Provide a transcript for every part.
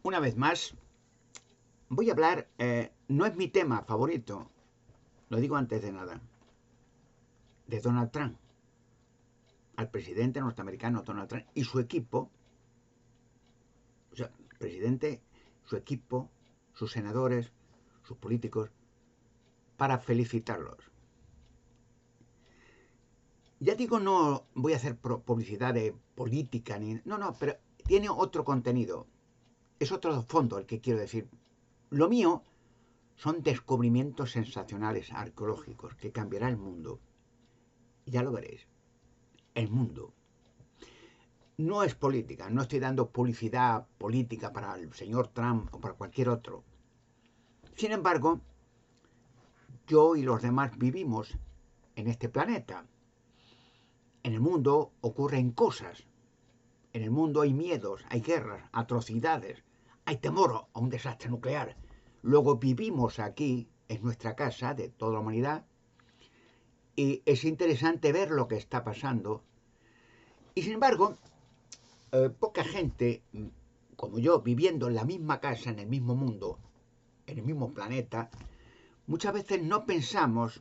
Una vez más, voy a hablar, no es mi tema favorito, lo digo antes de nada, de Donald Trump, al presidente norteamericano Donald Trump y su equipo, o sea, presidente, su equipo, sus senadores, sus políticos, para felicitarlos. Ya digo, no voy a hacer publicidad de política, ni, no, pero tiene otro contenido, es otro fondo el que quiero decir. Lo mío son descubrimientos sensacionales arqueológicos que cambiará el mundo. Ya lo veréis. El mundo. No es política, no estoy dando publicidad política para el señor Trump o para cualquier otro. Sin embargo, yo y los demás vivimos en este planeta. En el mundo ocurren cosas. En el mundo hay miedos, hay guerras, atrocidades, hay temor a un desastre nuclear. Luego vivimos aquí, en nuestra casa de toda la humanidad, y es interesante ver lo que está pasando. Y sin embargo, poca gente como yo, viviendo en la misma casa, en el mismo mundo, en el mismo planeta, muchas veces no pensamos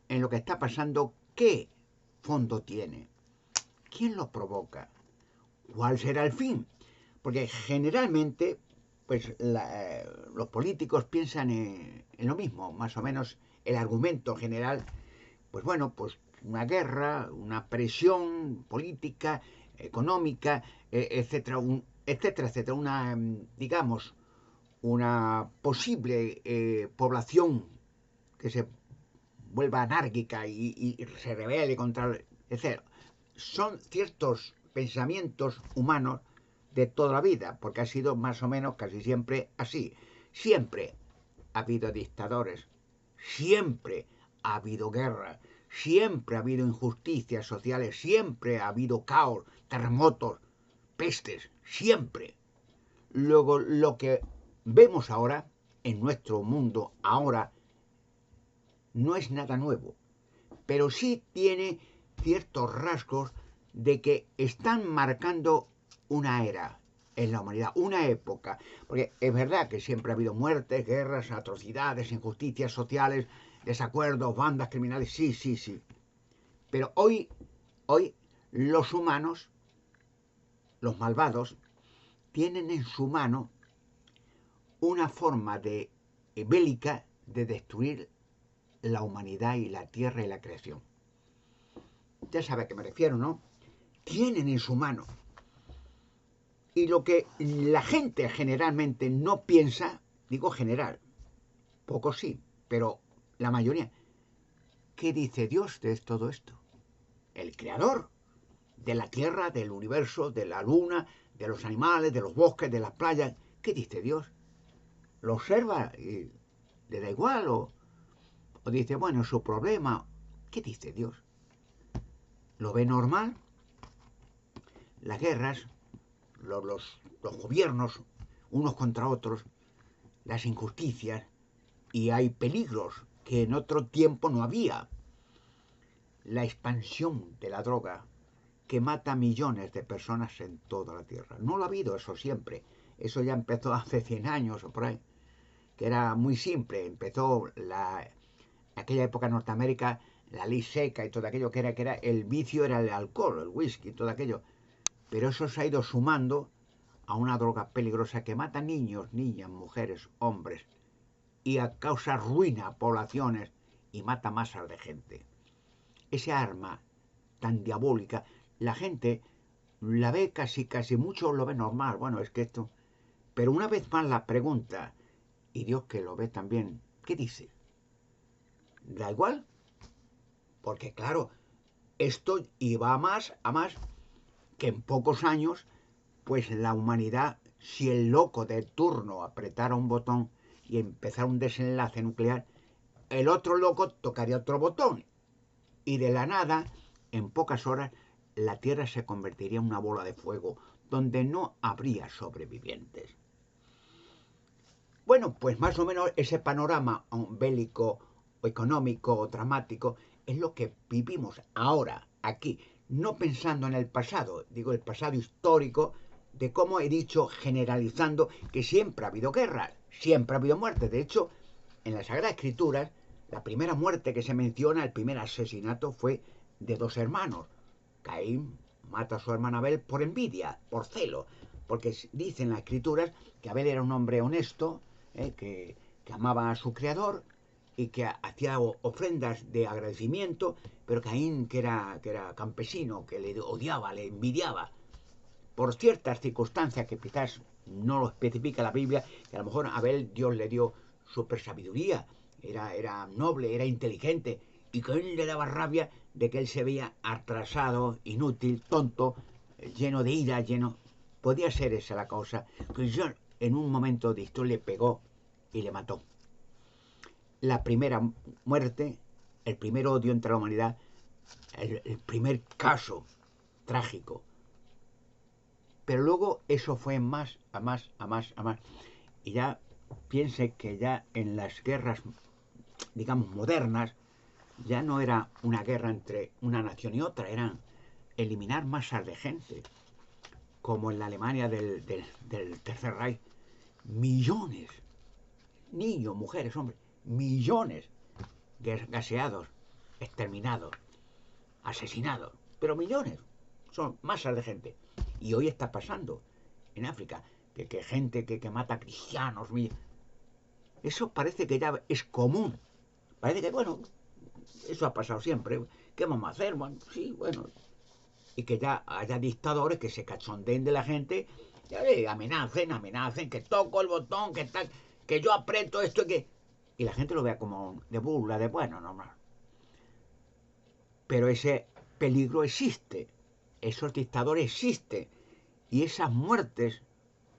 en lo que está pasando, qué fondo tiene, quién lo provoca, cuál será el fin. Porque generalmente, pues los políticos piensan en lo mismo, más o menos el argumento general, pues bueno, pues una guerra, una presión política, económica, etcétera, etcétera, etcétera, una, digamos, una posible población que se vuelva anárquica y se rebele contra, etc. Son ciertos pensamientos humanos de toda la vida, porque ha sido más o menos casi siempre así. Siempre ha habido dictadores, siempre ha habido guerra, siempre ha habido injusticias sociales, siempre ha habido caos, terremotos, pestes, siempre. Luego, lo que vemos ahora, en nuestro mundo ahora, no es nada nuevo, pero sí tiene ciertos rasgos de que están marcando una era en la humanidad, una época. Porque es verdad que siempre ha habido muertes, guerras, atrocidades, injusticias sociales, desacuerdos, bandas criminales, sí, sí, sí. Pero hoy los humanos, los malvados, tienen en su mano una forma de bélica de destruir la humanidad y la tierra y la creación. Ya sabe a qué me refiero, ¿no? Tienen en su mano. Y lo que la gente generalmente no piensa, digo general, pocos sí, pero la mayoría, ¿qué dice Dios de todo esto? El creador de la tierra, del universo, de la luna, de los animales, de los bosques, de las playas, ¿qué dice Dios? Lo observa y le da igual o dice, bueno, su problema, ¿qué dice Dios? ¿Lo ve normal? Las guerras, los gobiernos, unos contra otros, las injusticias, y hay peligros que en otro tiempo no había. La expansión de la droga que mata a millones de personas en toda la Tierra. No lo ha habido eso siempre. Eso ya empezó hace 100 años o por ahí, que era muy simple. Empezó aquella época en Norteamérica, la ley seca y todo aquello que era el vicio, era el alcohol, el whisky, todo aquello. Pero eso se ha ido sumando a una droga peligrosa que mata niños, niñas, mujeres, hombres y causa ruina a poblaciones y mata masas de gente. Ese arma tan diabólica, la gente la ve casi mucho lo ve normal. Bueno, es que esto. Pero una vez más la pregunta, y Dios que lo ve también, ¿qué dice? Da igual, porque claro, esto iba a más, que en pocos años, pues la humanidad, si el loco de turno apretara un botón y empezara un desenlace nuclear, el otro loco tocaría otro botón y de la nada, en pocas horas, la Tierra se convertiría en una bola de fuego donde no habría sobrevivientes. Bueno, pues más o menos ese panorama bélico, económico, dramático, es lo que vivimos ahora, aquí, no pensando en el pasado, digo el pasado histórico de cómo he dicho, generalizando, que siempre ha habido guerras, siempre ha habido muertes. De hecho, en la Sagrada Escritura, la primera muerte que se menciona, el primer asesinato, fue de dos hermanos. Caín mata a su hermano Abel por envidia, por celo, porque dicen las Escrituras que Abel era un hombre honesto, que amaba a su creador y que hacía ofrendas de agradecimiento, pero Caín, que era campesino, que le odiaba, le envidiaba, por ciertas circunstancias que quizás no lo especifica la Biblia, que a lo mejor a Abel Dios le dio super sabiduría, era noble, era inteligente, y que a él le daba rabia de que él se veía atrasado, inútil, tonto, lleno de ira, lleno... Podía ser esa la causa, que Dios en un momento de esto le pegó y le mató. La primera muerte, el primer odio entre la humanidad, el primer caso trágico. Pero luego eso fue más, a más, a más, a más. Y ya piense que ya en las guerras, digamos, modernas, ya no era una guerra entre una nación y otra, eran eliminar masas de gente, como en la Alemania del Tercer Reich. Millones, niños, mujeres, hombres, millones gaseados, exterminados, asesinados, pero millones, son masas de gente. Y hoy está pasando en África, que gente que mata cristianos, eso parece que ya es común. Parece que, bueno, eso ha pasado siempre. ¿Qué vamos a hacer? Bueno, sí, bueno. Y que ya haya dictadores que se cachondeen de la gente, y amenacen, que toco el botón, que tal, que yo aprieto esto y que... Y la gente lo vea como de burla, de bueno, normal. Pero ese peligro existe, esos dictadores existen, y esas muertes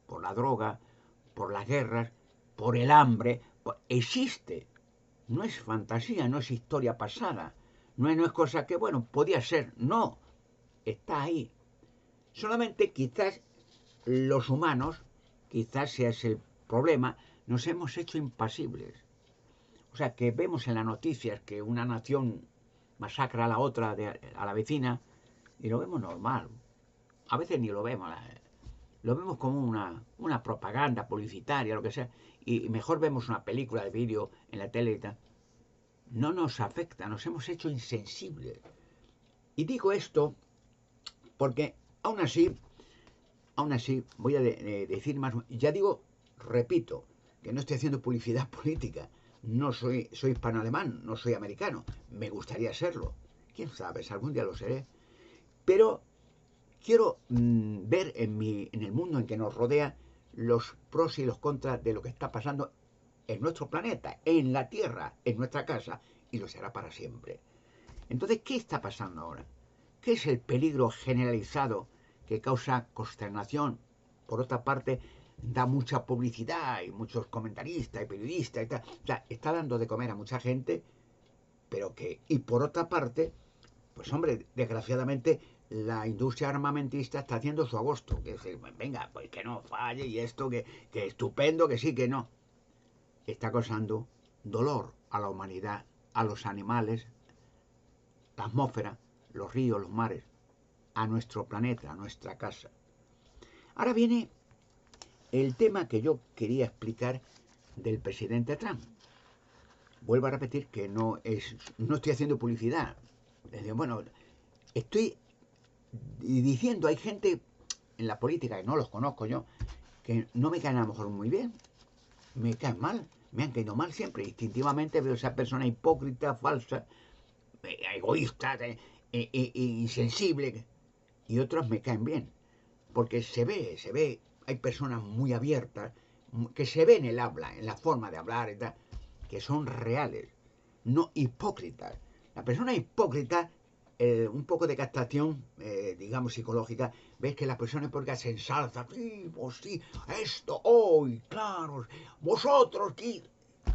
por la droga, por las guerras, por el hambre, existe. No es fantasía, no es historia pasada, no es cosa que, bueno, podía ser, no, está ahí. Solamente quizás los humanos, quizás sea ese el problema, nos hemos hecho impasibles. O sea, que vemos en las noticias que una nación masacra a la otra, a la vecina, y lo vemos normal. A veces ni lo vemos. Lo vemos como una propaganda publicitaria, lo que sea, y mejor vemos una película de vídeo en la tele y tal. No nos afecta, nos hemos hecho insensibles. Y digo esto porque aún así, voy a decir más, ya digo, repito, que no estoy haciendo publicidad política, no soy hispano-alemán, no soy americano, me gustaría serlo, quién sabe, algún día lo seré, pero quiero ver en el mundo en que nos rodea los pros y los contras de lo que está pasando en nuestro planeta, en la Tierra, en nuestra casa, y lo será para siempre. Entonces, ¿qué está pasando ahora? ¿Qué es el peligro generalizado que causa consternación? Por otra parte, da mucha publicidad y muchos comentaristas y periodistas y tal. O sea, está dando de comer a mucha gente, pero que... Y por otra parte, pues hombre, desgraciadamente la industria armamentista está haciendo su agosto. Que decir, venga, pues que no falle y esto, que estupendo, que sí, que no. Está causando dolor a la humanidad, a los animales, la atmósfera, los ríos, los mares, a nuestro planeta, a nuestra casa. Ahora viene el tema que yo quería explicar del presidente Trump. Vuelvo a repetir que no estoy haciendo publicidad. Bueno, estoy diciendo, hay gente en la política, que no los conozco yo, que no me caen a lo mejor muy bien, me caen mal, me han caído mal siempre. Instintivamente veo a esa persona hipócrita, falsa, egoísta, insensible, y otros me caen bien, porque se ve, hay personas muy abiertas, que se ve en el habla, en la forma de hablar y tal, que son reales, no hipócritas. La persona hipócrita, un poco de captación, digamos, psicológica, ves que la persona hipócrita se ensalza, sí, pues sí, esto, hoy, claro, vosotros, ¿qué?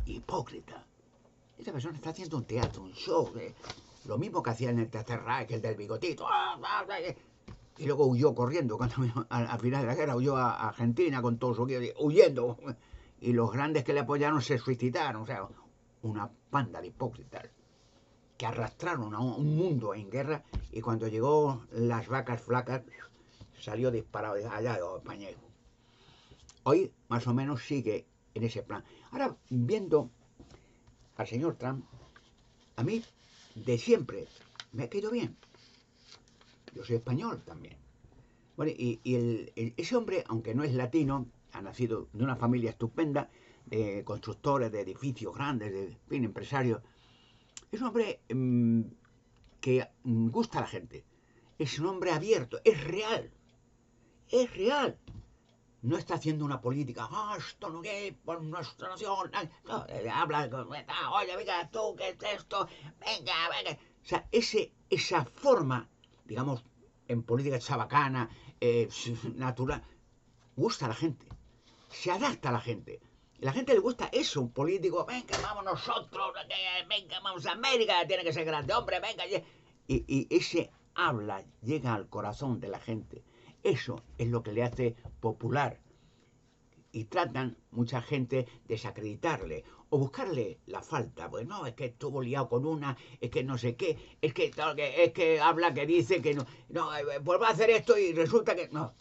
Hipócrita. Esa persona está haciendo un teatro, un show, lo mismo que hacía en el Tercer Reich, el del bigotito, y luego huyó corriendo, cuando al final de la guerra huyó a Argentina con todo su huyendo, y los grandes que le apoyaron se suicidaron, o sea, una panda de hipócritas que arrastraron a un mundo en guerra, y cuando llegó las vacas flacas salió disparado allá de España. Hoy más o menos sigue en ese plan. Ahora, viendo al señor Trump, a mí de siempre me ha caído bien. Yo soy español también. Bueno, ese hombre, aunque no es latino, ha nacido de una familia estupenda, de constructores, de edificios grandes, de fin, empresarios. Es un hombre que gusta a la gente. Es un hombre abierto, es real. Es real. No está haciendo una política, esto no es por nuestra nación. No, habla, oye, venga, tú, ¿qué es esto? Venga, venga. O sea, esa forma, digamos, en política chabacana, natural, gusta a la gente. Se adapta a la gente. Y a la gente le gusta eso, un político, venga, vamos nosotros, venga, vamos a América, tiene que ser grande, hombre, venga. Y ese habla, llega al corazón de la gente. Eso es lo que le hace popular. Y tratan mucha gente desacreditarle o buscarle la falta. Pues no, es que estuvo liado con una, es que no sé qué, es que habla, que dice que no, pues va a hacer esto y resulta que no.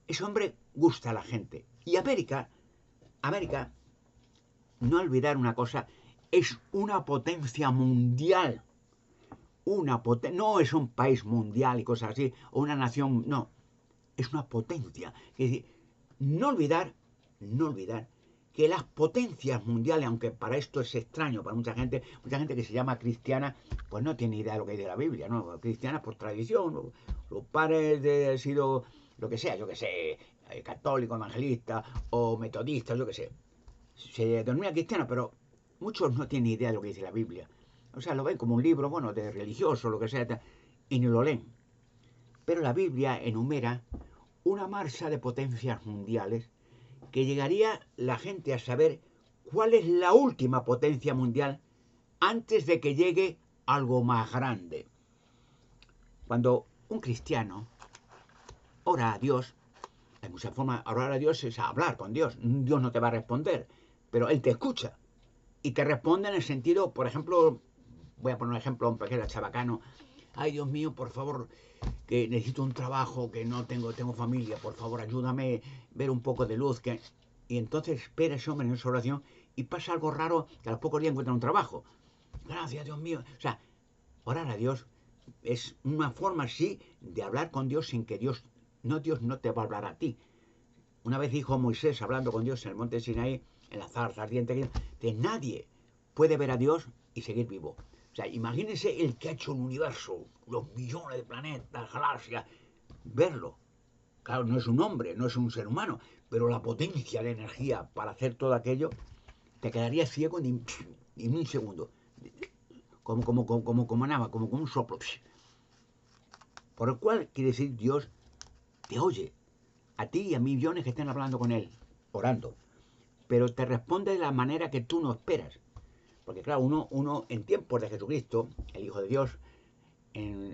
Ese hombre gusta a la gente. Y América, no olvidar una cosa, es una potencia mundial. No es un país mundial y cosas así, o una nación, no, es una potencia. Es decir, no olvidar que las potencias mundiales, aunque para esto es extraño para mucha gente que se llama cristiana, pues no tiene idea de lo que dice la Biblia, ¿no? Cristiana por tradición, los padres han sido lo que sea, yo que sé, católico, evangelista o metodista, yo que sé. Se denomina cristiana, pero muchos no tienen idea de lo que dice la Biblia. O sea, lo ven como un libro, bueno, de religioso, lo que sea, y ni lo leen. Pero la Biblia enumera una marcha de potencias mundiales que llegaría la gente a saber cuál es la última potencia mundial antes de que llegue algo más grande. Cuando un cristiano ora a Dios, hay muchas formas, orar a Dios es hablar con Dios. Dios no te va a responder, pero Él te escucha y te responde en el sentido, por ejemplo, voy a poner un ejemplo, un pequeño chabacano. Ay, Dios mío, por favor, que necesito un trabajo, que no tengo familia, por favor, ayúdame a ver un poco de luz. Y entonces espera ese hombre en esa oración y pasa algo raro, que a los pocos días encuentra un trabajo. Gracias, Dios mío. O sea, orar a Dios es una forma así de hablar con Dios sin que Dios no te va a hablar a ti. Una vez dijo Moisés, hablando con Dios en el monte Sinaí, en la zarza ardiente, que nadie puede ver a Dios y seguir vivo. O sea, imagínense el que ha hecho el universo, los millones de planetas, galaxias, verlo. Claro, no es un hombre, no es un ser humano, pero la potencia de energía para hacer todo aquello, te quedaría ciego en un segundo. Como nada, como un soplo. Por el cual quiere decir Dios te oye, a ti y a millones que estén hablando con Él, orando, pero te responde de la manera que tú no esperas. Porque claro, uno en tiempos de Jesucristo, el Hijo de Dios,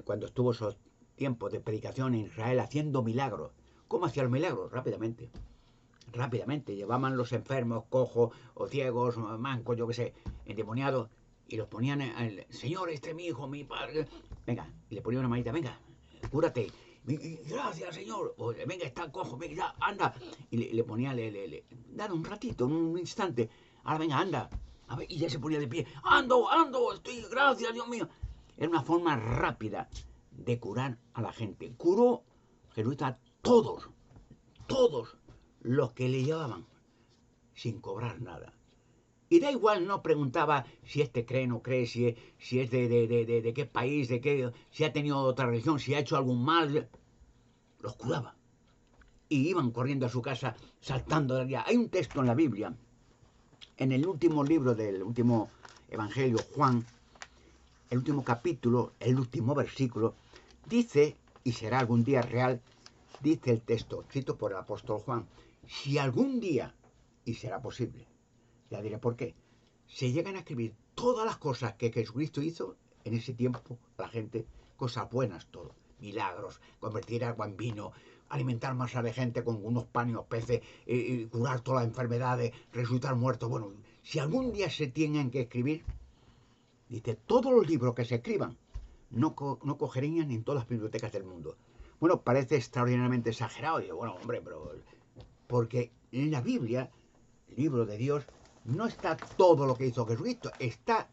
cuando estuvo esos tiempos de predicación en Israel haciendo milagros, ¿cómo hacía los milagros? Rápidamente. Llevaban los enfermos, cojos o ciegos, o mancos, yo qué sé, endemoniados, y los ponían al Señor, este es mi hijo, mi padre. Venga, y le ponía una manita, venga, cúrate. Gracias, Señor. O, venga, está cojo, venga, ya, anda. Y le ponía, dale un ratito, un instante. Ahora venga, anda. A ver, y ya se ponía de pie. Ando, estoy, gracias, Dios mío. Era una forma rápida de curar a la gente. Curó Jesucristo a todos los que le llevaban, sin cobrar nada. Y da igual, no preguntaba si este cree, no cree, si es de qué país, si ha tenido otra religión, si ha hecho algún mal. Los curaba. Y iban corriendo a su casa, saltando de allá. Hay un texto en la Biblia, en el último libro del último Evangelio, Juan, el último capítulo, el último versículo, dice, y será algún día real, dice el texto, escrito por el apóstol Juan, si algún día, y será posible, ya diré por qué, se llegan a escribir todas las cosas que Jesucristo hizo en ese tiempo a la gente, cosas buenas todo, milagros, convertir agua en vino, alimentar masa de gente con unos panes y unos peces, curar todas las enfermedades, resucitar muertos. Bueno, si algún día se tienen que escribir, dice, todos los libros que se escriban no cogerían en todas las bibliotecas del mundo, bueno, parece extraordinariamente exagerado. Y digo, bueno, hombre, pero... Porque en la Biblia, el libro de Dios, no está todo lo que hizo Jesucristo. Está,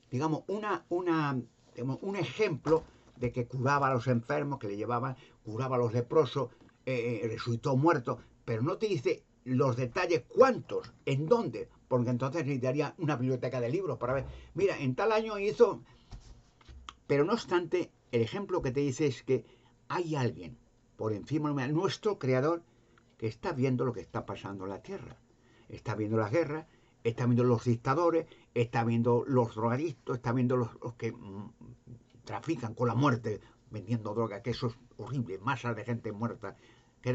digamos, digamos, un ejemplo de que curaba a los enfermos, que le llevaban, curaba a los leprosos, resucitó muertos, pero no te dice los detalles, cuántos, en dónde, porque entonces necesitaría una biblioteca de libros para ver, mira, en tal año hizo, pero no obstante, el ejemplo que te dice es que hay alguien por encima de nuestro creador que está viendo lo que está pasando en la tierra, está viendo las guerras, está viendo los dictadores, está viendo los drogadictos, está viendo los que trafican con la muerte vendiendo droga, que eso es horrible, masas de gente muerta que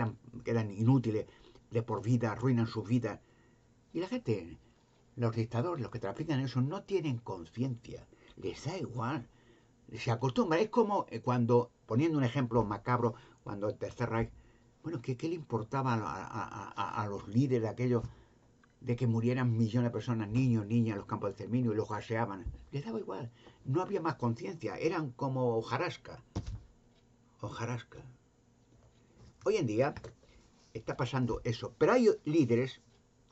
eran inútiles de por vida, arruinan sus vidas. Y la gente, los dictadores, los que trafican eso, no tienen conciencia, les da igual, se acostumbra. Es como cuando, poniendo un ejemplo macabro, cuando el Tercer Reich, bueno, ¿qué le importaba a los líderes de aquellos de que murieran millones de personas, niños, niñas, en los campos de exterminio y los gaseaban? Les daba igual, no había más conciencia, eran como hojarasca, hojarasca. Hoy en día está pasando eso, pero hay líderes,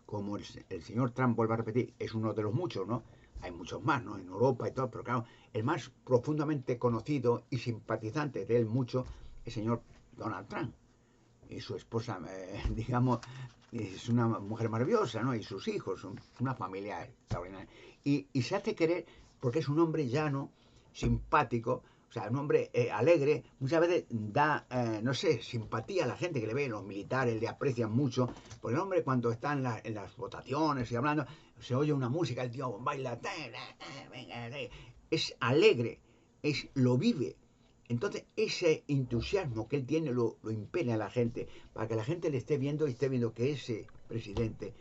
como el señor Trump, vuelvo a repetir, es uno de los muchos, ¿no? Hay muchos más, ¿no? En Europa y todo, pero claro, el más profundamente conocido y simpatizante de él mucho es el señor Donald Trump. Y su esposa, digamos, es una mujer maravillosa, ¿no? Y sus hijos, son una familia extraordinaria. Y se hace querer porque es un hombre llano, simpático, o sea, un hombre alegre, muchas veces da, no sé, simpatía a la gente que le ve, los militares le aprecian mucho, porque el hombre cuando está en las votaciones y hablando, se oye una música, el tío baila, es alegre, lo vive. Entonces, ese entusiasmo que él tiene lo impele a la gente, para que la gente le esté viendo y esté viendo que ese presidente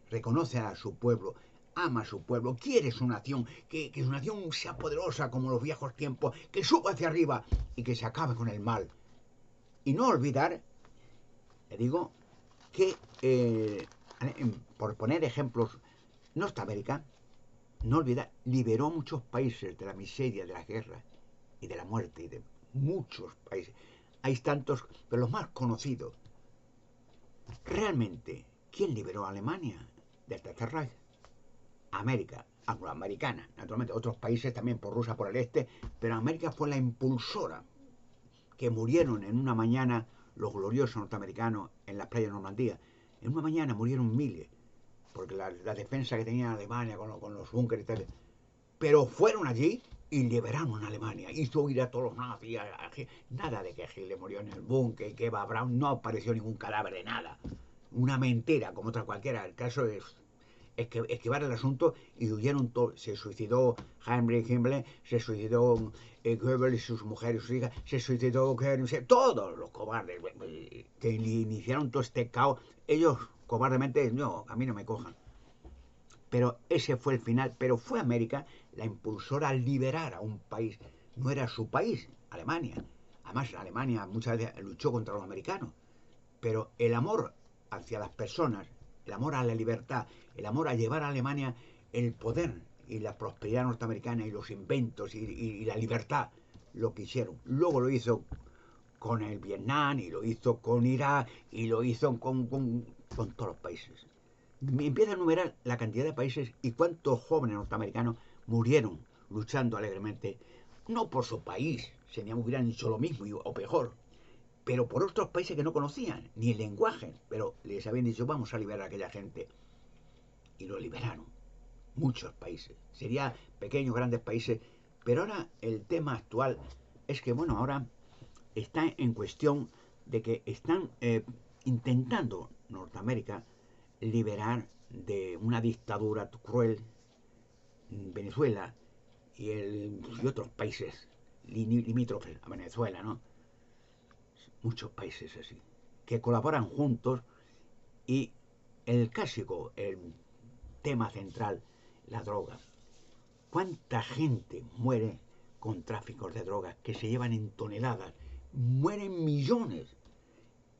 reconoce a su pueblo, ama a su pueblo, quiere su nación, que su nación sea poderosa como los viejos tiempos, que suba hacia arriba y que se acabe con el mal. Y no olvidar, le digo, que, por poner ejemplos, Norteamérica, no olvidar, liberó muchos países de la miseria, de la guerra y de la muerte, y de muchos países. Hay tantos, pero los más conocidos. Realmente, ¿quién liberó a Alemania del Tercer Reich? América, angloamericana, naturalmente, otros países también por Rusia, por el este, pero América fue la impulsora, que murieron en una mañana los gloriosos norteamericanos en las playas de Normandía. En una mañana murieron miles, porque la defensa que tenía Alemania con los búnkeres y tal. Pero fueron allí y liberaron a Alemania. Hizo huir a todos los nazis. Nada de que Hitler murió en el búnker, que Eva Braun, no apareció ningún cadáver de nada. Una mentira, como otra cualquiera. El caso es que esquivar el asunto y huyeron todos. Se suicidó Heinrich Himmler, se suicidó Goebbels y sus mujeres y sus hijas, se suicidó todos los cobardes que iniciaron todo este caos. Ellos cobardemente, no, a mí no me cojan. Pero ese fue el final. Pero fue América la impulsora a liberar a un país. No era su país, Alemania. Además, Alemania muchas veces luchó contra los americanos. Pero el amor hacia las personas, el amor a la libertad, el amor a llevar a Alemania el poder y la prosperidad norteamericana y los inventos y la libertad, lo que hicieron. Luego lo hizo con el Vietnam y lo hizo con Irak y lo hizo con todos los países. Me empieza a enumerar la cantidad de países y cuántos jóvenes norteamericanos murieron luchando alegremente, no por su país, se hubieran hecho lo mismo o peor, pero por otros países que no conocían, ni el lenguaje, pero les habían dicho vamos a liberar a aquella gente. Y lo liberaron. Muchos países. Serían pequeños, grandes países. Pero ahora el tema actual es que, bueno, ahora está en cuestión de que están intentando Norteamérica liberar de una dictadura cruel Venezuela y otros países limítrofes a Venezuela, ¿no? Muchos países así, que colaboran juntos y el clásico, el tema central, la droga. ¿Cuánta gente muere con tráficos de drogas que se llevan en toneladas? Mueren millones.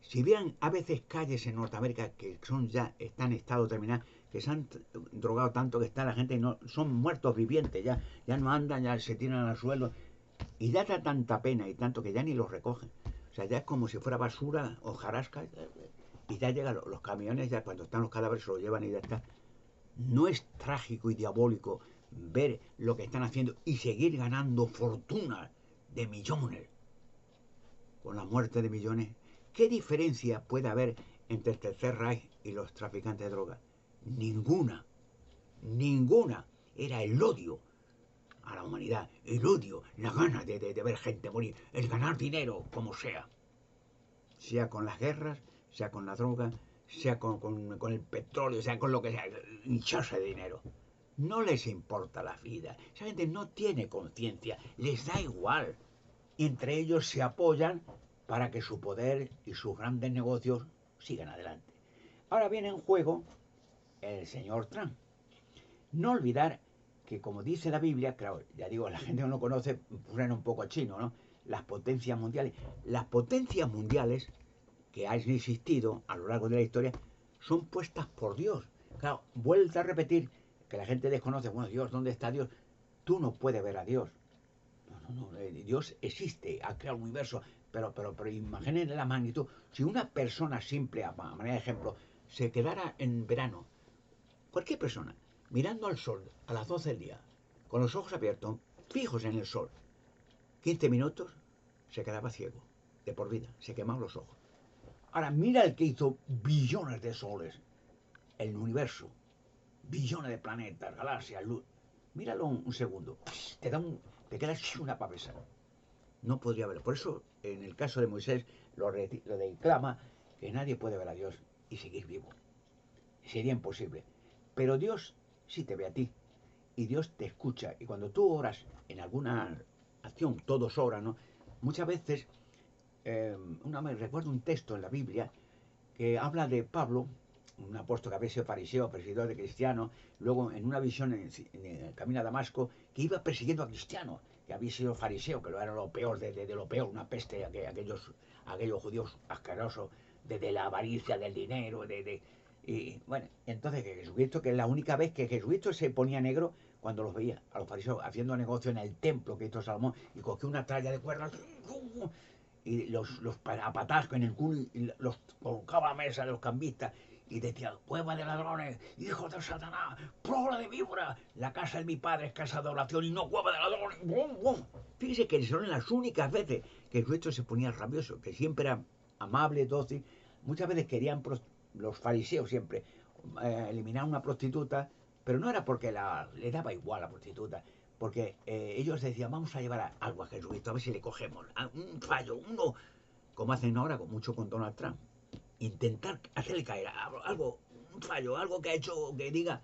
Si vieran a veces calles en Norteamérica que están en estado terminal, que se han drogado tanto que está la gente, no, son muertos vivientes, ya no andan, ya se tiran al suelo. Y da tanta pena y tanto que ya ni los recogen. O sea, ya es como si fuera basura o jarasca. Y ya llegan los camiones, ya cuando están los cadáveres se los llevan y ya está. ¿No es trágico y diabólico ver lo que están haciendo y seguir ganando fortunas de millones con la muerte de millones? ¿Qué diferencia puede haber entre el Tercer Reich y los traficantes de drogas? Ninguna. Ninguna. Era el odio a la humanidad, el odio, la gana de ver gente morir, el ganar dinero, como sea con las guerras, sea con la droga, sea con el petróleo, sea con lo que sea, hincharse de dinero. No les importa la vida. Esa gente no tiene conciencia, les da igual. Y entre ellos se apoyan para que su poder y sus grandes negocios sigan adelante. Ahora viene en juego el señor Trump. No olvidar que, como dice la Biblia, claro, ya digo, la gente no lo conoce, suena un poco chino, ¿no? Las potencias mundiales. Las potencias mundiales que han existido a lo largo de la historia son puestas por Dios. Claro, vuelta a repetir que la gente desconoce, bueno, Dios, ¿dónde está Dios? Tú no puedes ver a Dios. No, Dios existe, ha creado el universo, pero imaginen la magnitud. Si una persona simple, a manera de ejemplo, se quedara en verano, cualquier persona, mirando al sol a las 12 del día, con los ojos abiertos, fijos en el sol, 15 minutos, se quedaba ciego, de por vida, se quemaban los ojos. Ahora, mira el que hizo billones de soles, el universo, billones de planetas, galaxias, luz. Míralo un segundo, te quedas una pavesa. No podría verlo. Por eso, en el caso de Moisés, lo declama que nadie puede ver a Dios y seguir vivo. Sería imposible. Pero Dios sí te ve a ti. Y Dios te escucha. Y cuando tú oras en alguna acción, todos oran, ¿no? Muchas veces, una vez recuerdo un texto en la Biblia que habla de Pablo, un apóstol que había sido fariseo, perseguidor de cristianos, luego en una visión en el camino a Damasco, que iba persiguiendo a cristianos, que había sido fariseo, que lo era lo peor de lo peor, una peste, aquellos judíos asquerosos, de la avaricia, del dinero, y bueno, entonces que Jesucristo, que es la única vez que Jesucristo se ponía negro cuando los veía a los fariseos haciendo negocio en el templo que hizo Salomón y cogió una tralla de cuerdas y los a patadas en el culo y los colocaba a la mesa de los cambistas y decía, cueva de ladrones, hijos de Satanás, prole de víbora, la casa de mi padre es casa de oración y no cueva de ladrones. ¡Bum, bum! Fíjese que son las únicas veces que Jesucristo se ponía rabioso, que siempre era amable, dócil. Muchas veces querían los fariseos siempre eliminar una prostituta, pero no era porque le daba igual a la prostituta, porque ellos decían, vamos a llevar algo a Jesucristo, a ver si le cogemos, un fallo, como hacen ahora con mucho con Donald Trump. Intentar hacerle caer algo, un fallo, algo que ha hecho que diga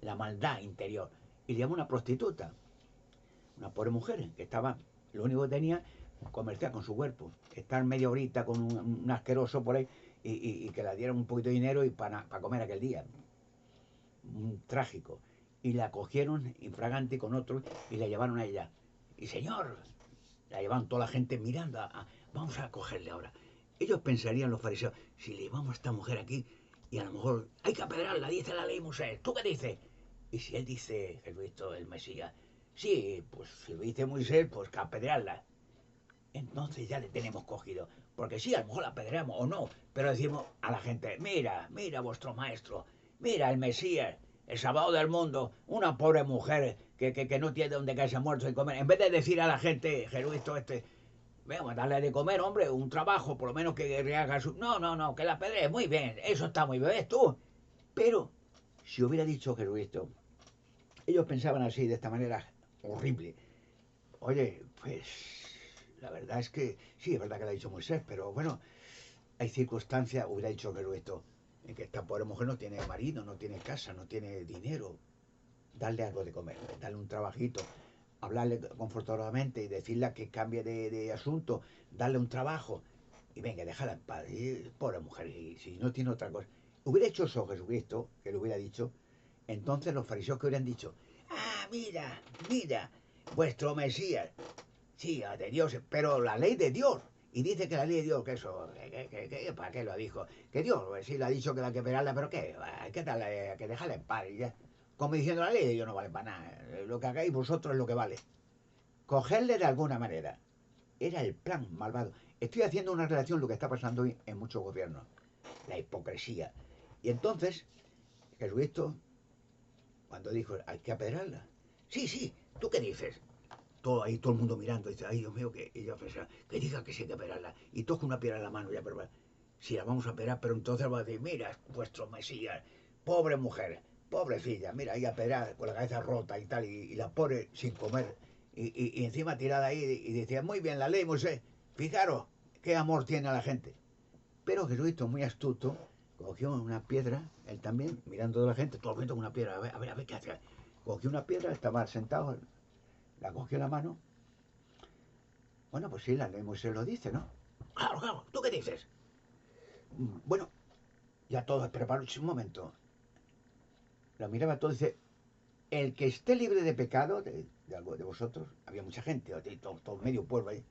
la maldad interior. Y le llama una prostituta, una pobre mujer, que estaba, lo único que tenía, comerciar con su cuerpo, estar media horita con un asqueroso por ahí y que le dieran un poquito de dinero y para comer aquel día. Trágico. Y la cogieron infragante con otro y la llevaron a ella. Y señor, la llevaron toda la gente mirando, vamos a cogerle ahora. Ellos pensarían los fariseos, si le llevamos a esta mujer aquí y a lo mejor hay que apedrearla, dice la ley Moisés, ¿tú qué dices? Y si él dice, Jesucristo, el Mesías, sí, pues si lo dice Moisés, pues que apedrearla. Entonces ya le tenemos cogido. Porque sí, a lo mejor la apedreamos o no, pero decimos a la gente, mira vuestro maestro, mira el Mesías, el Salvador del mundo, una pobre mujer que no tiene donde caerse muerto y comer. En vez de decir a la gente, Jesucristo vamos a darle de comer, hombre, un trabajo, por lo menos que haga su... No, que la apedree, muy bien, eso está muy bien, ¿ves tú? Pero, si hubiera dicho Jesucristo, ellos pensaban así, de esta manera horrible. Oye, pues la verdad es que sí, es verdad que lo ha dicho Moisés, pero bueno, hay circunstancias, hubiera dicho Jesucristo, en que esta pobre mujer no tiene marido, no tiene casa, no tiene dinero. Darle algo de comer, darle un trabajito, hablarle confortablemente y decirle que cambie de asunto, darle un trabajo y venga, déjala en paz. Y, pobre mujer, y si no tiene otra cosa. Hubiera hecho eso Jesucristo, que le hubiera dicho, entonces los fariseos que hubieran dicho, mira, vuestro Mesías, sí, de Dios, pero la ley de Dios. Y dice que la ley de Dios, que eso, ¿para qué lo dijo? Que Dios, pues sí, le ha dicho que hay que pegarla, pero ¿qué? Hay que darle, que dejarla en paz y ya. Como diciendo, la ley de Dios no vale para nada. Lo que hagáis vosotros es lo que vale. Cogerle de alguna manera. Era el plan malvado. Estoy haciendo una relación lo que está pasando hoy en muchos gobiernos, la hipocresía. Y entonces, Jesucristo, cuando dijo, hay que apedrearla. Sí, sí, ¿tú qué dices? Todo ahí, todo el mundo mirando, dice, ay Dios mío, que ella pensaba, que diga que sí hay que apedrearla. Y toca una piedra en la mano, ya, pero si la vamos a apedrear, pero entonces va a decir, mira, vuestro Mesías, pobre mujer, pobrecilla, mira, ahí apedreada, con la cabeza rota y tal, y la pobre sin comer, y encima tirada ahí, y decía, muy bien, la ley, Moisés, fijaros qué amor tiene a la gente. Pero Jesucristo, muy astuto, cogió una piedra, él también, mirando a la gente, todo el mundo con una piedra, a ver qué hace. Cogió una piedra, estaba sentado, la cogió en la mano. Bueno, pues sí, la ley Moisés lo dice, ¿no? Claro, claro, ¿tú qué dices? Bueno, ya todo preparó un momento. Lo miraba todo y dice, el que esté libre de pecado, de vosotros, había mucha gente, todo medio pueblo ahí,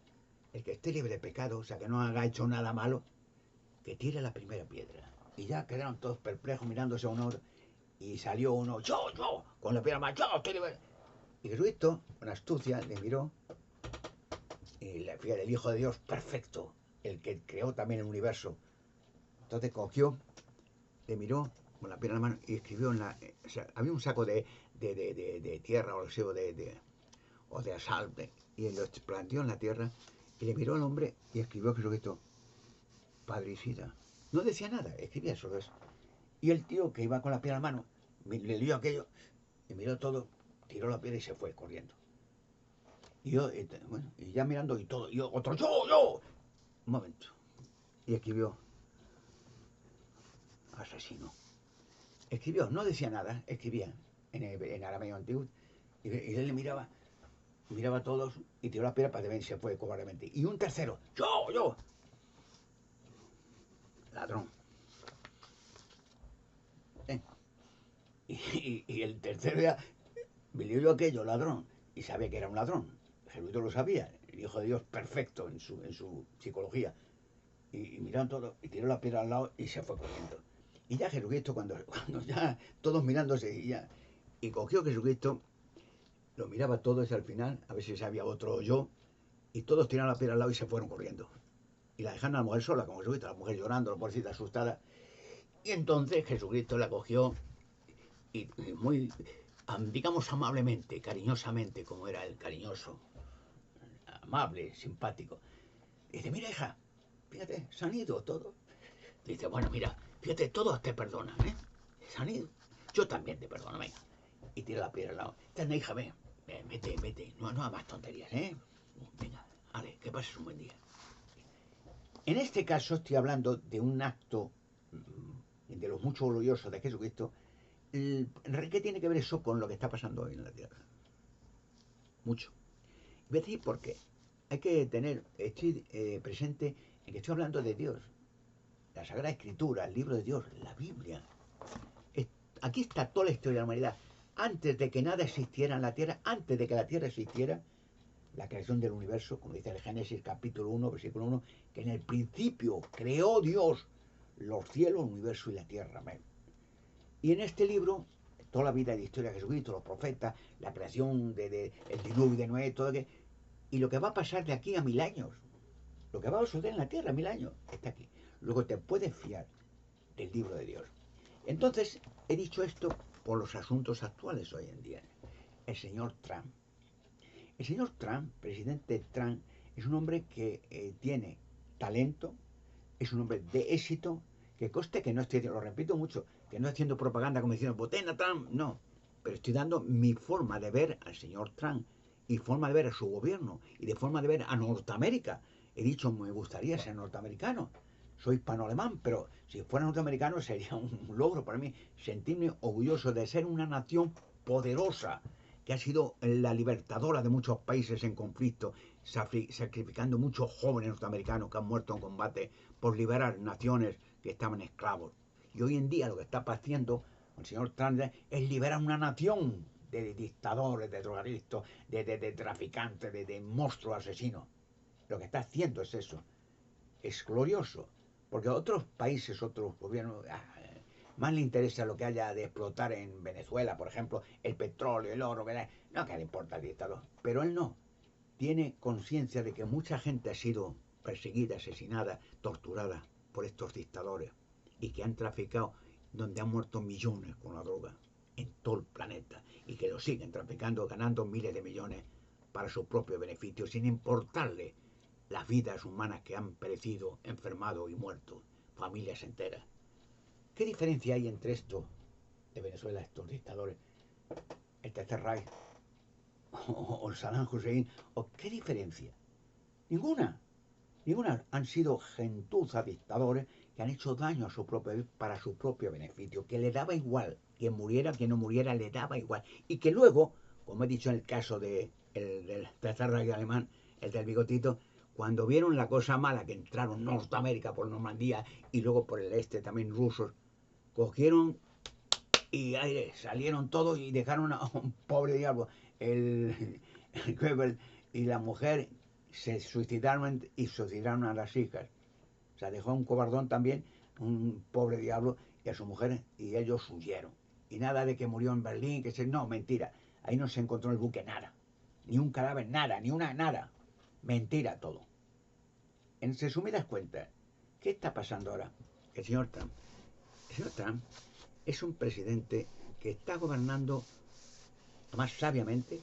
el que esté libre de pecado, o sea, que no haya hecho nada malo, que tire la primera piedra. Y ya quedaron todos perplejos mirándose a uno y salió uno, yo, con la piedra más, yo, estoy libre. Y Jesucristo, con astucia, le miró y le fíjate, el Hijo de Dios perfecto, el que creó también el universo. Entonces cogió, le miró con la piedra en la mano y escribió en la... O sea, había un saco de tierra o algo o de sal, y lo planteó en la tierra y le miró al hombre y escribió Jesucristo, padricida. No decía nada, escribía solo eso. Y el tío que iba con la piedra en la mano, le dio aquello y miró todo, tiró la piedra y se fue corriendo. Y yo, bueno, y ya mirando y todo, y otro, yo. Un momento. Y escribió, asesino. Escribió, no decía nada, escribía en arameo antiguo. Y él le miraba a todos y tiró la piedra para que se fue cobardemente. Y un tercero, yo. Ladrón. ¿Eh? Y el tercero ya, yo aquello, ladrón. Y sabía que era un ladrón. Jesucristo lo sabía, el Hijo de Dios perfecto en su psicología. Y miraron todo, y tiró la piedra al lado y se fue corriendo. Y ya Jesucristo, cuando ya todos mirándose, y cogió Jesucristo, lo miraba todos y al final, a ver si había otro yo, y todos tiraron la piedra al lado y se fueron corriendo. Y la dejaron a la mujer sola, como Jesucristo, la mujer llorando, la pobrecita asustada. Y entonces Jesucristo la cogió y muy, digamos, amablemente, cariñosamente, como era el cariñoso, amable, simpático. Dice, mira hija, fíjate, se han ido todos. Dice, bueno, mira, fíjate, todos te perdonan, ¿eh? Se han ido. Yo también te perdono, venga. Y tira la piedra al lado. Esta hija, ven, vete. No hagas más tonterías, ¿eh? Venga, vale, que pases un buen día. En este caso estoy hablando de un acto de los muchos gloriosos de Jesucristo. ¿Qué tiene que ver eso con lo que está pasando hoy en la tierra? Mucho. Voy a decir por qué. Hay que estoy presente en que estoy hablando de Dios, la Sagrada Escritura, el libro de Dios, la Biblia. Aquí está toda la historia de la humanidad. Antes de que nada existiera en la tierra, antes de que la tierra existiera, la creación del universo, como dice el Génesis capítulo 1, versículo 1, que en el principio creó Dios los cielos, el universo y la tierra. Y en este libro, toda la vida de la historia de Jesucristo, los profetas, la creación el diluvio de Noé, todo que, y lo que va a pasar de aquí a 1000 años, lo que va a suceder en la tierra 1000 años, está aquí. Luego te puedes fiar del libro de Dios. Entonces, he dicho esto por los asuntos actuales hoy en día. El señor Trump. El señor Trump, presidente Trump, es un hombre que tiene talento, es un hombre de éxito, que coste que no estoy, lo repito mucho, que no estoy haciendo propaganda como diciendo, voten a Trump, no, pero estoy dando mi forma de ver al señor Trump y forma de ver a su gobierno y de forma de ver a Norteamérica. He dicho, me gustaría ser norteamericano, soy hispano-alemán, pero si fuera norteamericano sería un logro para mí sentirme orgulloso de ser una nación poderosa, que ha sido la libertadora de muchos países en conflicto, sacrificando muchos jóvenes norteamericanos que han muerto en combate por liberar naciones que estaban esclavos. Y hoy en día lo que está haciendo el señor Trump es liberar una nación de dictadores, de drogadictos, de traficantes, de monstruos asesinos. Lo que está haciendo es eso. Es glorioso. Porque a otros países, otros gobiernos, más le interesa lo que haya de explotar en Venezuela, por ejemplo, el petróleo, el oro, no que le importa al dictador. Pero él no. Tiene conciencia de que mucha gente ha sido perseguida, asesinada, torturada por estos dictadores y que han traficado, donde han muerto millones con la droga en todo el planeta y que lo siguen traficando, ganando miles de millones para su propio beneficio, sin importarle las vidas humanas que han perecido, enfermado y muerto, familias enteras. ¿Qué diferencia hay entre esto de Venezuela, estos dictadores, el Tercer Reich o el Saddam Hussein? ¿O qué diferencia? Ninguna. Ninguna. Han sido gentuzas dictadores que han hecho daño a su propio para su propio beneficio, que le daba igual, quien muriera, quien no muriera, le daba igual. Y que luego, como he dicho en el caso del Tercer Reich alemán, el del bigotito, cuando vieron la cosa mala, que entraron Norteamérica por Normandía y luego por el este también rusos, cogieron y aire, salieron todos y dejaron a un pobre diablo, el Goebbels y la mujer se suicidaron y suicidaron a las hijas. O sea, dejó a un cobardón también, un pobre diablo, y a su mujer, y ellos huyeron. Y nada de que murió en Berlín, que se... No, mentira. Ahí no se encontró en el buque nada. Ni un cadáver, nada, ni una nada. Mentira todo. En resumidas cuentas, ¿qué está pasando ahora? El señor Trump. El señor Trump es un presidente que está gobernando, más sabiamente,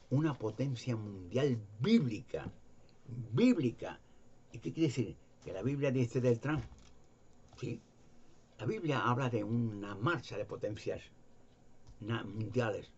una potencia mundial bíblica. Bíblica. ¿Y qué quiere decir? Que la Biblia dice del Trump. Sí. La Biblia habla de una marcha de potencias mundiales.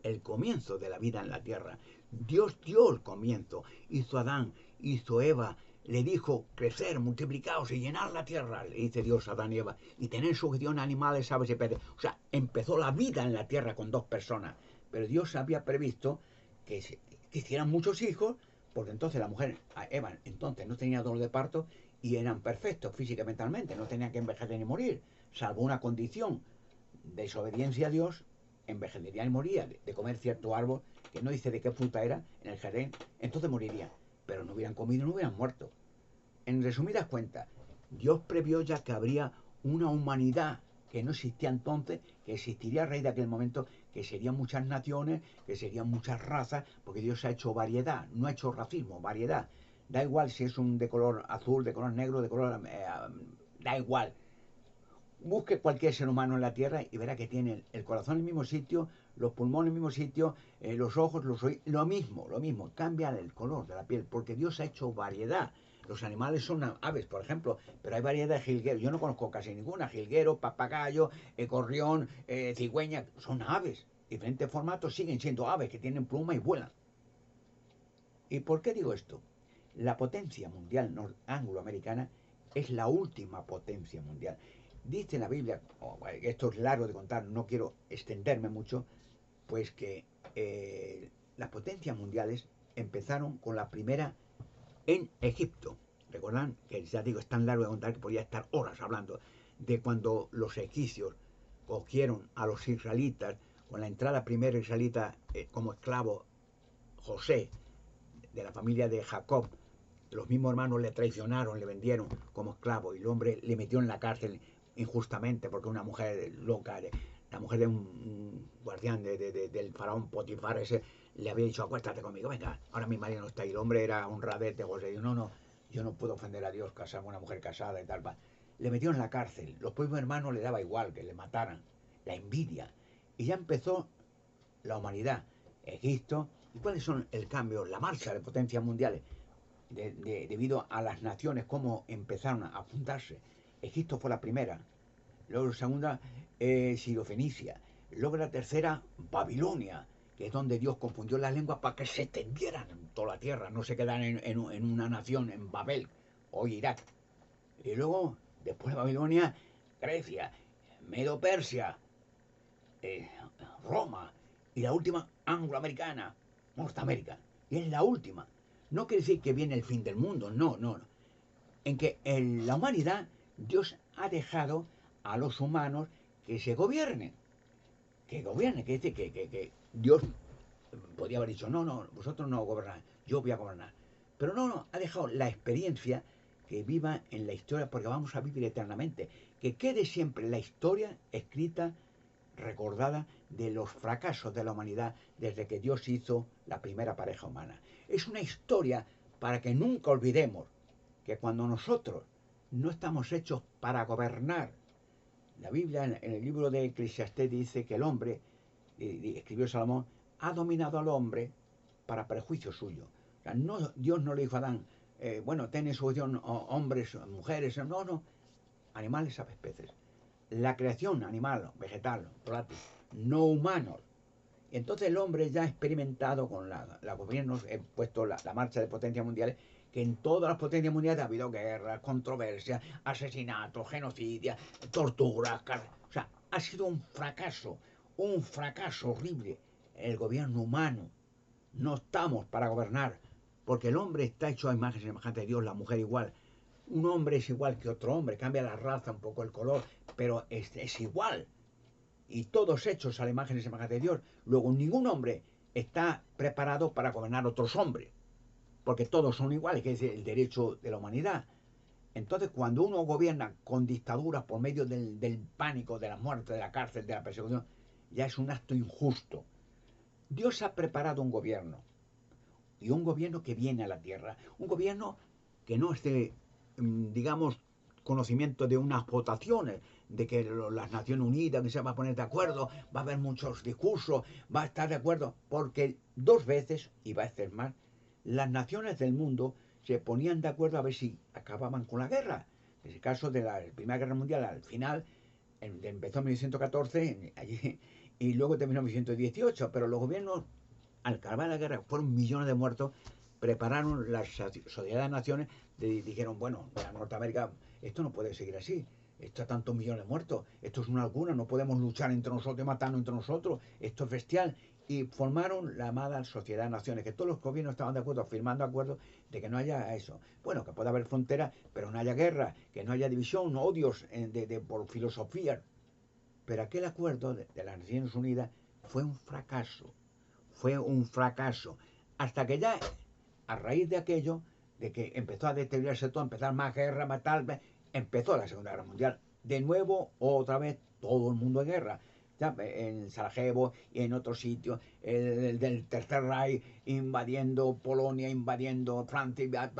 El comienzo de la vida en la tierra. Dios dio el comienzo. Hizo a Adán, hizo a Eva. Le dijo crecer, multiplicaos y llenar la tierra. Le dice Dios a Adán y Eva. Y tener sujeción a animales, aves y peces. O sea, empezó la vida en la tierra con dos personas. Pero Dios había previsto que hicieran muchos hijos, porque entonces la mujer, Eva, entonces no tenía dolor de parto y eran perfectos físicamente, mentalmente, no tenían que envejecer ni morir, salvo una condición: desobediencia a Dios, envejecería y moriría de comer cierto árbol, que no dice de qué fruta era, en el jardín, entonces moriría. Pero no hubieran comido, no hubieran muerto. En resumidas cuentas, Dios previó ya que habría una humanidad que no existía entonces, que existiría a raíz de aquel momento, que serían muchas naciones, que serían muchas razas, porque Dios ha hecho variedad, no ha hecho racismo, variedad. Da igual si es un de color azul, de color negro, de color... da igual. Busque cualquier ser humano en la tierra y verá que tiene el corazón en el mismo sitio, los pulmones en el mismo sitio, los ojos, los oídos, lo mismo, cambia el color de la piel, porque Dios ha hecho variedad. Los animales son aves, por ejemplo, pero hay variedad de jilgueros. Yo no conozco casi ninguna. Jilguero, papagayo, gorrión, cigüeña, son aves. Diferentes formatos, siguen siendo aves que tienen pluma y vuelan. ¿Y por qué digo esto? La potencia mundial angloamericana es la última potencia mundial. Dice en la Biblia, esto es largo de contar, no quiero extenderme mucho, pues que las potencias mundiales empezaron con la primera en Egipto. Recuerdan que ya digo, es tan largo de contar que podría estar horas hablando de cuando los egipcios cogieron a los israelitas con la entrada primero israelita como esclavo José, de la familia de Jacob. Los mismos hermanos le traicionaron, le vendieron como esclavo y el hombre le metió en la cárcel injustamente porque una mujer loca, la mujer de un guardián del faraón Potifar ese, le había dicho: acuéstate conmigo, venga, ahora mi marido no está. Y el hombre era honradete, José. Y no, yo no puedo ofender a Dios casarme con una mujer casada y tal. Le metió en la cárcel. Los propios hermanos le daba igual que le mataran. La envidia. Y ya empezó la humanidad. Egipto. ¿Y cuáles son el cambio? La marcha de potencias mundiales. Debido a las naciones, cómo empezaron a fundarse. Egipto fue la primera. Luego la segunda, Sirofenicia. Luego la tercera, Babilonia, que es donde Dios confundió las lenguas para que se extendieran en toda la tierra, no se quedaran en una nación, en Babel, hoy Irak. Y luego, después de Babilonia, Grecia, Medo-Persia, Roma, y la última, angloamericana, Norteamérica. Y es la última. No quiere decir que viene el fin del mundo, no. En que en la humanidad Dios ha dejado a los humanos que se gobiernen. Que gobiernen, quiere decir que Dios podía haber dicho: no, vosotros no gobernáis, yo voy a gobernar. Pero no, ha dejado la experiencia que viva en la historia, porque vamos a vivir eternamente. Que quede siempre la historia escrita, recordada, de los fracasos de la humanidad desde que Dios hizo la primera pareja humana. Es una historia para que nunca olvidemos que cuando nosotros no estamos hechos para gobernar, la Biblia en el libro de Eclesiastés dice que el hombre, escribió Salomón, ha dominado al hombre para prejuicio suyo. O sea, no, Dios no le dijo a Adán, bueno, ten en su cuestión hombres, mujeres, no, no, animales, aves, peces. La creación animal, vegetal, volátil, no humanos. Entonces el hombre ya ha experimentado con la gobiernos, he puesto la marcha de potencias mundiales, que en todas las potencias mundiales ha habido guerras, controversias, asesinatos, genocidios, torturas, o sea, ha sido un fracaso horrible. El gobierno humano, no estamos para gobernar, porque el hombre está hecho a imagen y semejanza de Dios, la mujer igual. Un hombre es igual que otro hombre, cambia la raza, un poco el color, pero es igual. Y todos hechos a la imagen y semejanza de Dios. Luego, ningún hombre está preparado para gobernar otros hombres, porque todos son iguales, que es el derecho de la humanidad. Entonces, cuando uno gobierna con dictaduras por medio del pánico, de la muerte, de la cárcel, de la persecución, ya es un acto injusto. Dios ha preparado un gobierno, y un gobierno que viene a la tierra, un gobierno que no es de, digamos, conocimiento de unas votaciones, de que las Naciones Unidas que se va a poner de acuerdo, va a haber muchos discursos, va a estar de acuerdo, porque 2 veces, y va a ser más, las naciones del mundo se ponían de acuerdo a ver si acababan con la guerra. En el caso de la Primera Guerra Mundial, al final, empezó en 1914 allí, y luego terminó en 1918, pero los gobiernos, al acabar la guerra, fueron millones de muertos, prepararon la Sociedad de Naciones, dijeron, bueno, Norteamérica, esto no puede seguir así, esto a tantos millones de muertos, esto es una locura, no podemos luchar entre nosotros y matarnos entre nosotros, esto es bestial. Y formaron la amada Sociedad de Naciones, que todos los gobiernos estaban de acuerdo, firmando acuerdos de que no haya eso. Bueno, que pueda haber fronteras, pero no haya guerra, que no haya división, no odios por filosofía. Pero aquel acuerdo de las Naciones Unidas fue un fracaso, hasta que ya, a raíz de aquello, de que empezó a deteriorarse todo, empezar más guerra, más tal, empezó la Segunda Guerra Mundial. De nuevo, otra vez, todo el mundo en guerra. Ya, en Sarajevo y en otros sitios, el del Tercer Reich invadiendo Polonia, invadiendo Francia,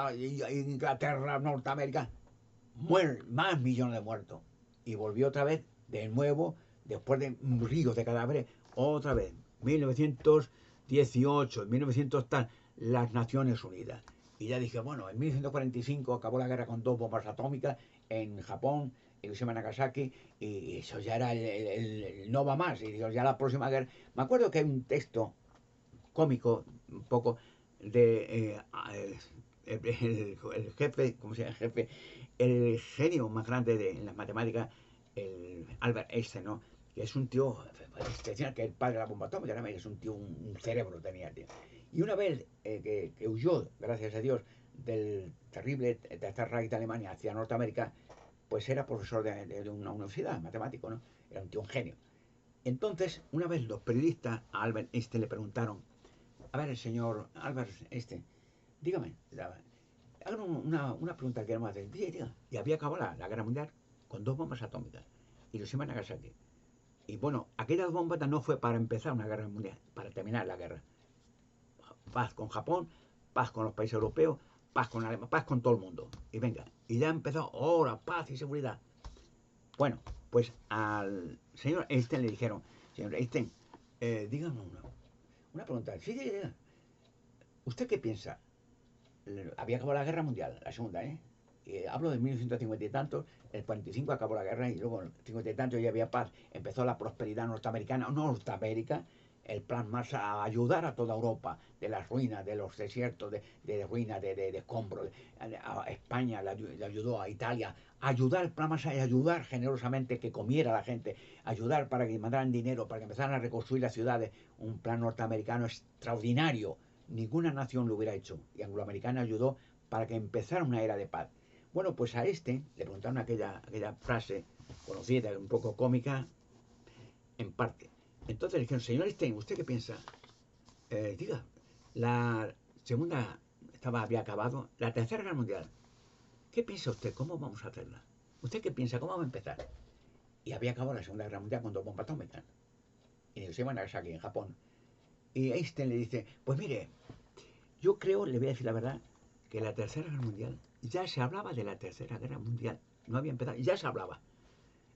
Inglaterra, Norteamérica, más millones de muertos. Y volvió otra vez, de nuevo, después de ríos de cadáveres, otra vez, 1918, 1900 tal, las Naciones Unidas. Y ya dije, bueno, en 1945 acabó la guerra con 2 bombas atómicas en Japón, en Hiroshima y Nagasaki, y eso ya era el no va más. Y digo, ya la próxima guerra. Me acuerdo que hay un texto cómico, un poco, de el jefe, ¿cómo se llama? El jefe, el genio más grande en las matemáticas, el Albert Einstein, ¿no? Que es un tío, decían que el padre de la bomba atómica, es un tío, un cerebro tenía, tío. Y una vez que huyó, gracias a Dios, del terrible Tercer Reich de Alemania hacia Norteamérica, pues era profesor de una universidad, matemático, ¿no? Era un tío, un genio. Entonces, una vez los periodistas a Albert Einstein le preguntaron, a ver, el señor Albert Einstein, dígame, hágame una pregunta que queremos hacer. Diga. Y había acabado la guerra mundial con 2 bombas atómicas, Hiroshima y Nagasaki. Y bueno, aquella bomba no fue para empezar una guerra mundial, para terminar la guerra. Paz con Japón, paz con los países europeos, paz con Alemania, paz con todo el mundo. Y venga, y ya empezó, ahora, paz y seguridad. Bueno, pues al señor Einstein le dijeron, señor Einstein, dígame una pregunta. Sí, sí, sí. ¿Usted qué piensa? Había acabado la guerra mundial, la segunda, ¿eh? Hablo de 1950 y tantos, el 45 acabó la guerra y luego en el 50 y tantos ya había paz, empezó la prosperidad norteamericana, Norteamérica, el plan más a ayudar a toda Europa, de las ruinas, de los desiertos, de ruinas, de escombros, a España le ayudó, a Italia, ayudar, el plan más a ayudar generosamente, que comiera la gente, ayudar para que mandaran dinero, para que empezaran a reconstruir las ciudades, un plan norteamericano extraordinario, ninguna nación lo hubiera hecho, y angloamericana ayudó para que empezara una era de paz. Bueno, pues a este le preguntaron aquella frase conocida, un poco cómica, en parte. Entonces le dijeron, señor Stein, ¿usted qué piensa? Diga, la segunda había acabado, la tercera guerra mundial. ¿Qué piensa usted? ¿Cómo vamos a hacerla? ¿Usted qué piensa? ¿Cómo vamos a empezar? Y había acabado la segunda guerra mundial con 2 bombas atómicas. En Hiroshima y Nagasaki, en Japón. Y Einstein le dice, pues mire, yo creo, le voy a decir la verdad, que la tercera guerra mundial ya se hablaba de la Tercera Guerra Mundial. No había empezado, ya se hablaba.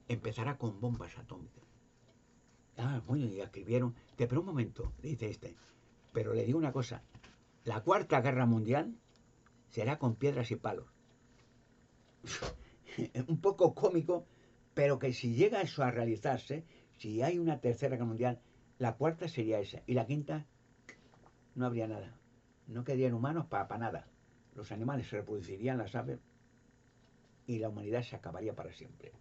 Empezará con bombas atómicas. Ah, bueno, y escribieron. Pero un momento, dice este. Pero le digo una cosa. La Cuarta Guerra Mundial será con piedras y palos. Un poco cómico, pero que si llega eso a realizarse, si hay una Tercera Guerra Mundial, la cuarta sería esa. Y la quinta, no habría nada. No quedarían humanos para nada. Los animales se reproducirían, las aves, y la humanidad se acabaría para siempre.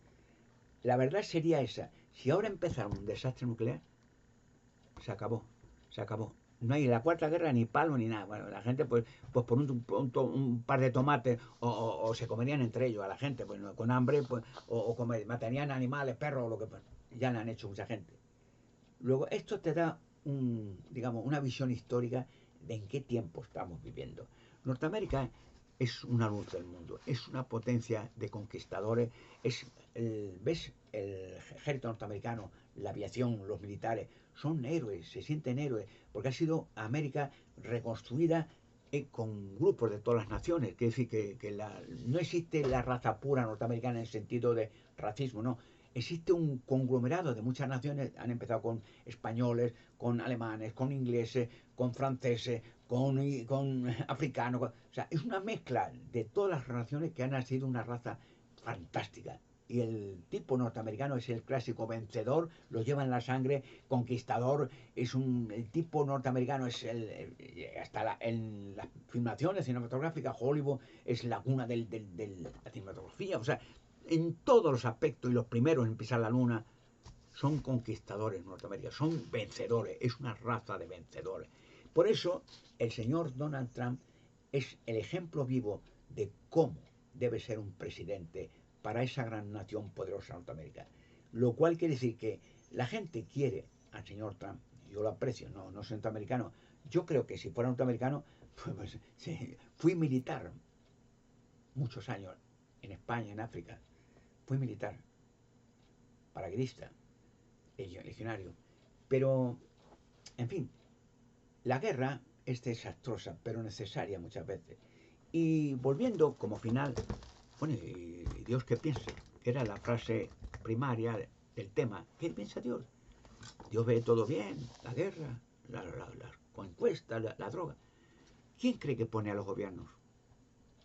La verdad sería esa. Si ahora empezara un desastre nuclear, se acabó. Se acabó. No hay la cuarta guerra ni palo ni nada. Bueno, la gente pues por un par de tomates o se comerían entre ellos a la gente, pues con hambre, pues, matarían animales, perros o lo que pues, ya le han hecho mucha gente. Luego, esto te da digamos, una visión histórica de en qué tiempo estamos viviendo. Norteamérica es una luz del mundo, es una potencia de conquistadores, ¿ves? El ejército norteamericano, la aviación, los militares, son héroes, se sienten héroes, porque ha sido América reconstruida con grupos de todas las naciones. Quiere decir no existe la raza pura norteamericana en el sentido de racismo, no. Existe un conglomerado de muchas naciones, han empezado con españoles, con alemanes, con ingleses, con franceses, con africanos. O sea, es una mezcla de todas las naciones que han nacido una raza fantástica. Y el tipo norteamericano es el clásico vencedor, lo lleva en la sangre, conquistador. El tipo norteamericano es hasta en las filmaciones cinematográficas, Hollywood es la cuna de la cinematografía. O sea, en todos los aspectos, y los primeros en pisar la luna, son conquistadores norteamericanos, son vencedores, es una raza de vencedores. Por eso el señor Donald Trump es el ejemplo vivo de cómo debe ser un presidente para esa gran nación poderosa Norteamérica. Lo cual quiere decir que la gente quiere al señor Trump, yo lo aprecio, no soy norteamericano, yo creo que si fuera norteamericano, pues sí, fui militar muchos años en España, en África, fui militar, paracaidista, legionario, pero, en fin, la guerra es desastrosa, pero necesaria muchas veces. Y volviendo como final, bueno, ¿y Dios qué piensa? Era la frase primaria del tema. ¿Qué piensa Dios? Dios ve todo bien, la guerra, las conquistas, la droga. ¿Quién cree que pone a los gobiernos?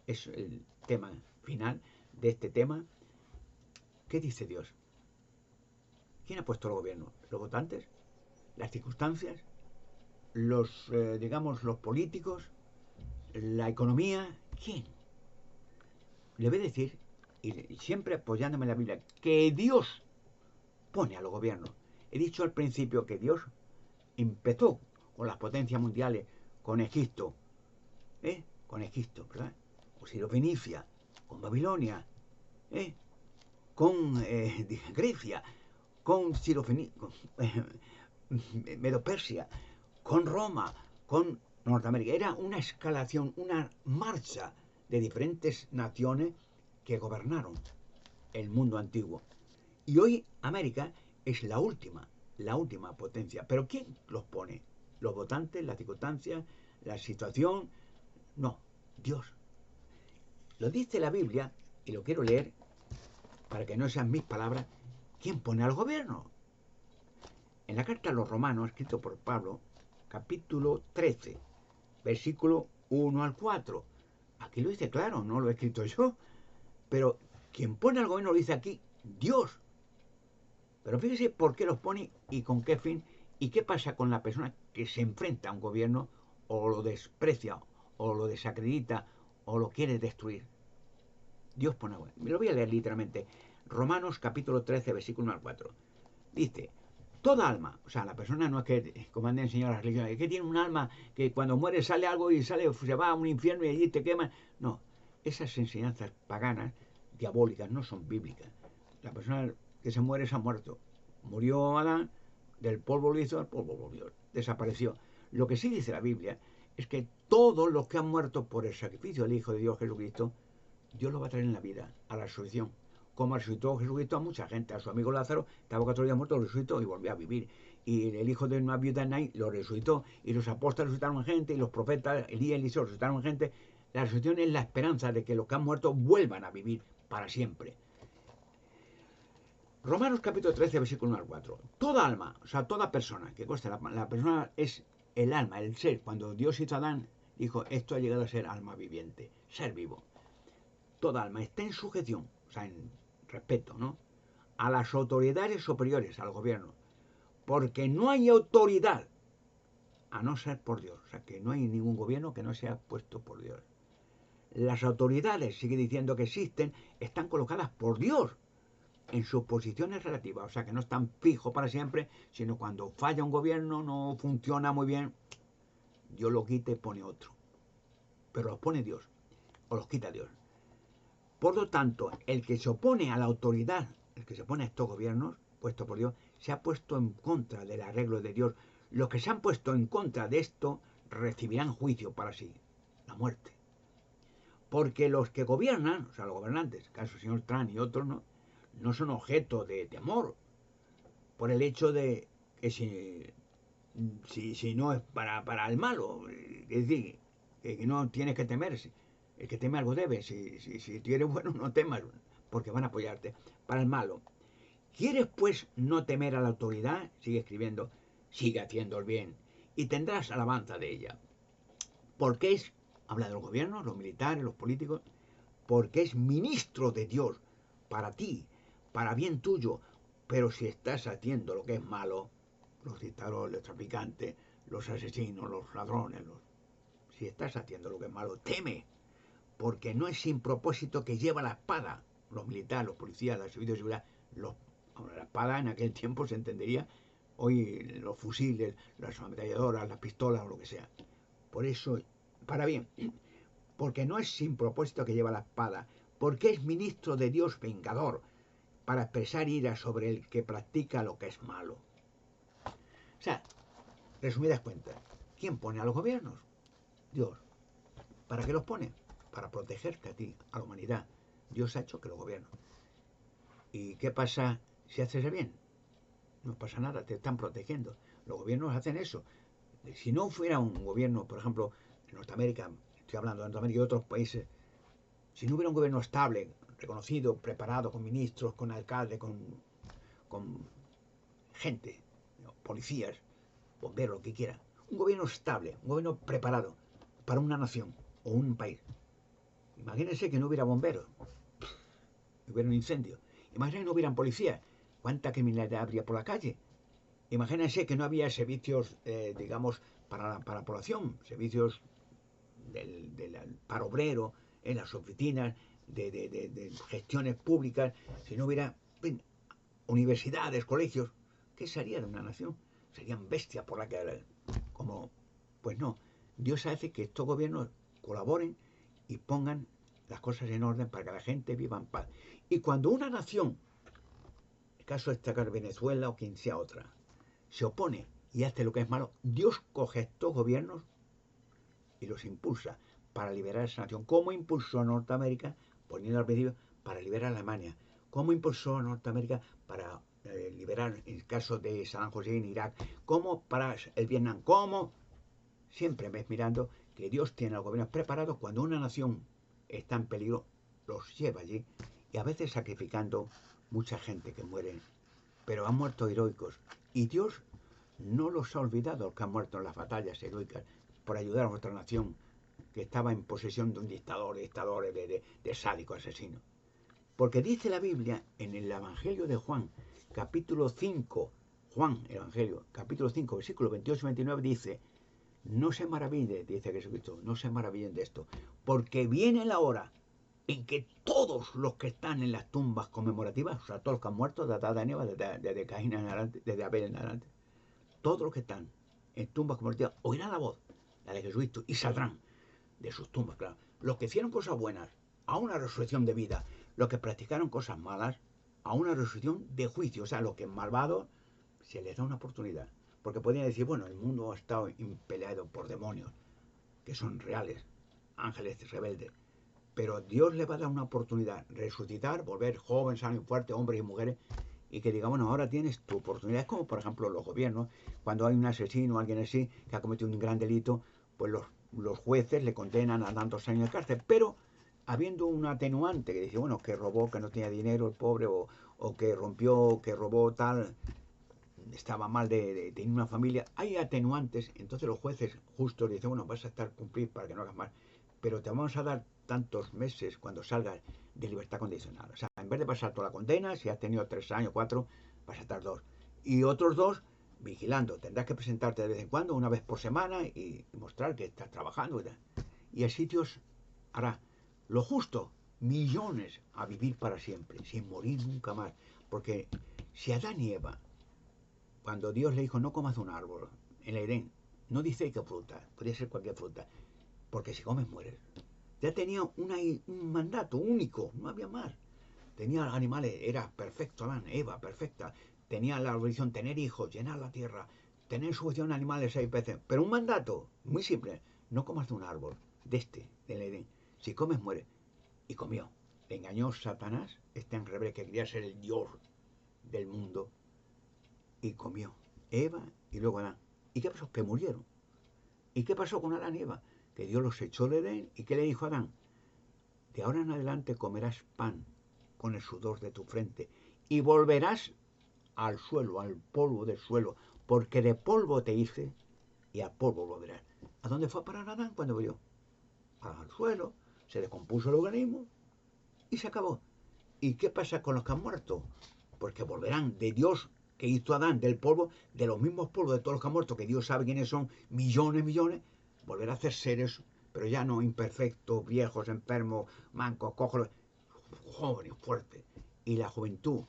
Es el tema final de este tema. ¿Qué dice Dios? ¿Quién ha puesto los gobiernos? ¿Los votantes? ¿Las circunstancias? Digamos, los políticos? ¿La economía? ¿Quién? Le voy a decir, y siempre apoyándome en la Biblia, que Dios pone a los gobiernos. He dicho al principio que Dios empezó con las potencias mundiales, con Egipto, con Egipto, ¿verdad? O si lo Fenicia, con Babilonia, con Grecia, con Medo-Persia, con Roma, con Norteamérica. Era una escalación, una marcha de diferentes naciones que gobernaron el mundo antiguo. Y hoy América es la última potencia. ¿Pero quién los pone? ¿Los votantes, las circunstancias, la situación? No, Dios. Lo dice la Biblia, y lo quiero leer para que no sean mis palabras. ¿Quién pone al gobierno? En la carta a los romanos, escrito por Pablo, capítulo 13, versículo 1 al 4. Aquí lo dice claro, no lo he escrito yo. Pero quien pone al gobierno lo dice aquí, Dios. Pero fíjese por qué los pone y con qué fin y qué pasa con la persona que se enfrenta a un gobierno o lo desprecia o lo desacredita o lo quiere destruir. Dios pone al gobierno. Me lo voy a leer literalmente. Romanos capítulo 13, versículo 1 al 4. Dice, toda alma, o sea, la persona no es que, como han enseñado las religiones, es que tiene un alma que cuando muere sale algo y se va a un infierno y allí te queman. No, esas enseñanzas paganas, diabólicas, no son bíblicas. La persona que se muere se ha muerto. Murió Adán, del polvo lo hizo, al polvo volvió, desapareció. Lo que sí dice la Biblia es que todos los que han muerto por el sacrificio del Hijo de Dios Jesucristo, Dios lo va a traer en la vida, a la resurrección. Como resucitó Jesucristo a mucha gente, a su amigo Lázaro, estaba 4 días muerto, lo resucitó y volvió a vivir. Y el hijo de una viuda Nain lo resucitó, y los apóstoles resucitaron gente, y los profetas Elías y Eliseo resucitaron gente. La resurrección es la esperanza de que los que han muerto vuelvan a vivir para siempre. Romanos capítulo 13, versículo 1 al 4. Toda alma, o sea, toda persona, que conste, la persona es el alma, el ser. Cuando Dios hizo a Adán, dijo, esto ha llegado a ser alma viviente, ser vivo. Toda alma está en sujeción, o sea, en respeto, ¿no? A las autoridades superiores, al gobierno. Porque no hay autoridad a no ser por Dios. O sea, que no hay ningún gobierno que no sea puesto por Dios. Las autoridades, sigue diciendo que existen, están colocadas por Dios en sus posiciones relativas, o sea que no están fijos para siempre, sino cuando falla un gobierno, no funciona muy bien, Dios lo quita y pone otro. Pero los pone Dios, o los quita Dios. Por lo tanto, el que se opone a la autoridad, el que se opone a estos gobiernos puestos por Dios, se ha puesto en contra del arreglo de Dios. Los que se han puesto en contra de esto recibirán juicio para sí, la muerte. Porque los que gobiernan, o sea, los gobernantes, caso el señor Trump y otros, no son objeto de temor por el hecho de que si no es para el malo, es decir, que no tienes que temer, el que teme algo debe, si tú eres bueno no temas, porque van a apoyarte, para el malo. ¿Quieres pues no temer a la autoridad? Sigue escribiendo, sigue haciendo el bien y tendrás alabanza de ella. Porque habla de los gobiernos, los militares, los políticos, porque es ministro de Dios para ti, para bien tuyo. Pero si estás haciendo lo que es malo, los dictadores, los traficantes, los asesinos, los ladrones, si estás haciendo lo que es malo, teme, porque no es sin propósito que lleva la espada, los militares, los policías, los servicios de seguridad, la espada en aquel tiempo se entendería, hoy los fusiles, las ametralladoras, las pistolas o lo que sea. Por eso, para bien, porque no es sin propósito que lleva la espada, porque es ministro de Dios vengador, para expresar ira sobre el que practica lo que es malo. O sea, resumidas cuentas, ¿quién pone a los gobiernos? Dios. ¿Para qué los pone? Para protegerte a ti, a la humanidad. Dios ha hecho que los gobiernos. ¿Y qué pasa si haces el bien? No pasa nada, te están protegiendo. Los gobiernos hacen eso. Si no fuera un gobierno, por ejemplo, en Norteamérica, estoy hablando de Norteamérica y otros países, si no hubiera un gobierno estable, reconocido, preparado, con ministros, con alcaldes, con gente, policías, bomberos, lo que quiera, un gobierno estable, un gobierno preparado para una nación o un país. Imagínense que no hubiera bomberos, hubiera un incendio. Imagínense que no hubieran policías. ¿Cuánta criminalidad habría por la calle? Imagínense que no había servicios, digamos, para la población, servicios para obrero, en las oficinas, de gestiones públicas, si no hubiera universidades, colegios, ¿qué sería de una nación? Serían bestias por la que, como, pues no. Dios hace que estos gobiernos colaboren y pongan las cosas en orden para que la gente viva en paz. Y cuando una nación, el caso de destacar Venezuela o quien sea otra, se opone y hace lo que es malo, Dios coge estos gobiernos y los impulsa para liberar a esa nación. ¿Cómo impulsó a Norteamérica, poniendo al principio, para liberar a Alemania? ¿Cómo impulsó a Norteamérica para liberar el caso de Saddam Hussein en Irak? ¿Cómo para el Vietnam? ¿Cómo? Siempre ves mirando que Dios tiene a los gobiernos preparados cuando una nación está en peligro, los lleva allí y a veces sacrificando mucha gente que muere, pero han muerto heroicos. Y Dios no los ha olvidado, los que han muerto en las batallas heroicas por ayudar a nuestra nación que estaba en posesión de un dictador, de sádico asesino. Porque dice la Biblia en el Evangelio de Juan, capítulo 5, Juan, Evangelio, capítulo 5, versículos 28 y 29, dice, no se maravillen, dice Jesucristo, no se maravillen de esto, porque viene la hora en que todos los que están en las tumbas conmemorativas, o sea, todos los que han muerto desde Adán y Eva, desde Caín en adelante, desde Abel en adelante, todos los que están en tumbas conmemorativas oirán la voz, la de Jesucristo, y saldrán de sus tumbas, claro. Los que hicieron cosas buenas a una resurrección de vida, los que practicaron cosas malas a una resurrección de juicio, o sea, los que malvados se les da una oportunidad. Porque podrían decir, bueno, el mundo ha estado peleado por demonios, que son reales, ángeles rebeldes. Pero Dios le va a dar una oportunidad, resucitar, volver joven, sano y fuerte, hombres y mujeres, y que diga, bueno, ahora tienes tu oportunidad. Es como, por ejemplo, los gobiernos, cuando hay un asesino o alguien así que ha cometido un gran delito, pues los jueces le condenan a tantos años de cárcel, pero habiendo un atenuante que dice, bueno, que robó, que no tenía dinero el pobre, o que rompió, que robó tal, estaba mal de tener una familia, hay atenuantes, entonces los jueces justos dicen, bueno, vas a estar cumplir para que no hagas mal, pero te vamos a dar tantos meses cuando salgas de libertad condicional. O sea, en vez de pasar toda la condena, si has tenido 3 años, 4, vas a estar 2. Y otros 2 vigilando. Tendrás que presentarte de vez en cuando, una vez por semana, y mostrar que estás trabajando. Y el sitio hará lo justo, millones a vivir para siempre, sin morir nunca más. Porque si Adán y Eva, cuando Dios le dijo no comas de un árbol en el Edén, no dice qué fruta, podría ser cualquier fruta, porque si comes mueres. Ya tenía un mandato único, no había más. Tenía animales, era perfecto, Adán, Eva, perfecta. Tenía la obligación tener hijos, llenar la tierra, tener sujeción a animales 6 veces. Pero un mandato muy simple, no comas de un árbol, del Edén. Si comes mueres. Y comió. Le engañó Satanás, este enrebre que quería ser el Dios del mundo, y comió. Eva y luego Adán. ¿Y qué pasó? Que murieron. ¿Y qué pasó con Adán y Eva? Que Dios los echó de Edén. ¿Y qué le dijo a Adán? De ahora en adelante comerás pan con el sudor de tu frente y volverás al suelo, al polvo del suelo, porque de polvo te hice y a polvo volverás. ¿A dónde fue a parar Adán cuando murió? Al suelo, se descompuso el organismo y se acabó. ¿Y qué pasa con los que han muerto? Pues que volverán de Dios que hizo Adán, del polvo, de los mismos polvos de todos los que han muerto, que Dios sabe quiénes son, millones, millones, volverá a hacer seres, pero ya no imperfectos, viejos, enfermos, mancos, cojos, jóvenes, fuertes. Y la juventud,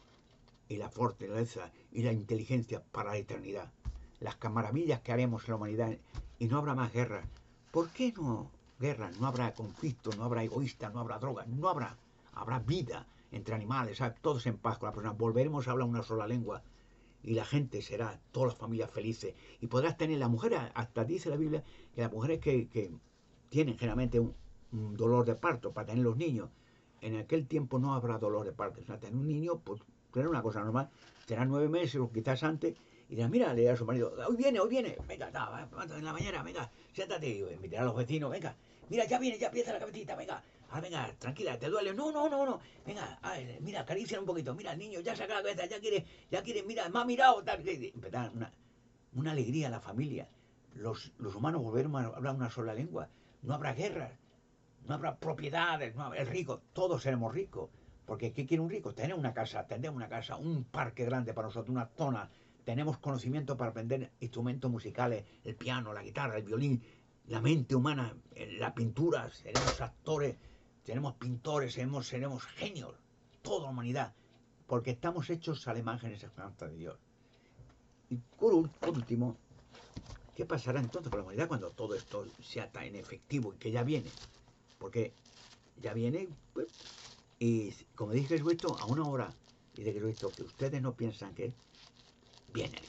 y la fortaleza, y la inteligencia para la eternidad. Las maravillas que haremos en la humanidad, y no habrá más guerras. ¿Por qué no guerras? No habrá conflictos, no habrá egoístas, no habrá drogas, no habrá. Habrá vida entre animales, ¿sabes? Todos en paz con la persona. Volveremos a hablar una sola lengua y la gente será, todas las familias felices. Y podrás tener, la mujer, hasta dice la Biblia, que las mujeres que tienen generalmente un dolor de parto para tener los niños, en aquel tiempo no habrá dolor de parto. O sea, tener un niño, pues, será una cosa normal. Será 9 meses o quizás antes. Y dirá, mira, le dirá a su marido, hoy viene, venga, en la mañana, venga, siéntate, y invitará a los vecinos, venga, mira, ya viene, ya empieza la cabecita, venga, venga, tranquila, te duele, no, no, no, no, venga, mira, acaricia un poquito, mira, el niño ya saca la cabeza, ya quiere, mira, me ha mirado, tal, empezar una alegría a la familia. Los humanos volveremos a hablar una sola lengua, no habrá guerras, no habrá propiedades, no habrá, el rico, todos seremos ricos. Porque ¿qué quiere un rico? Tener una casa, un parque grande para nosotros, una zona. Tenemos conocimiento para aprender instrumentos musicales, el piano, la guitarra, el violín, la mente humana, la pintura, seremos actores, seremos pintores, seremos genios, toda la humanidad, porque estamos hechos a la imagen y semejanza de Dios. Y por último, ¿qué pasará entonces con la humanidad cuando todo esto sea tan efectivo y que ya viene? Porque ya viene, pues, y como dije Jesucristo, a una hora, y de Jesucristo, que ustedes no piensan que viene.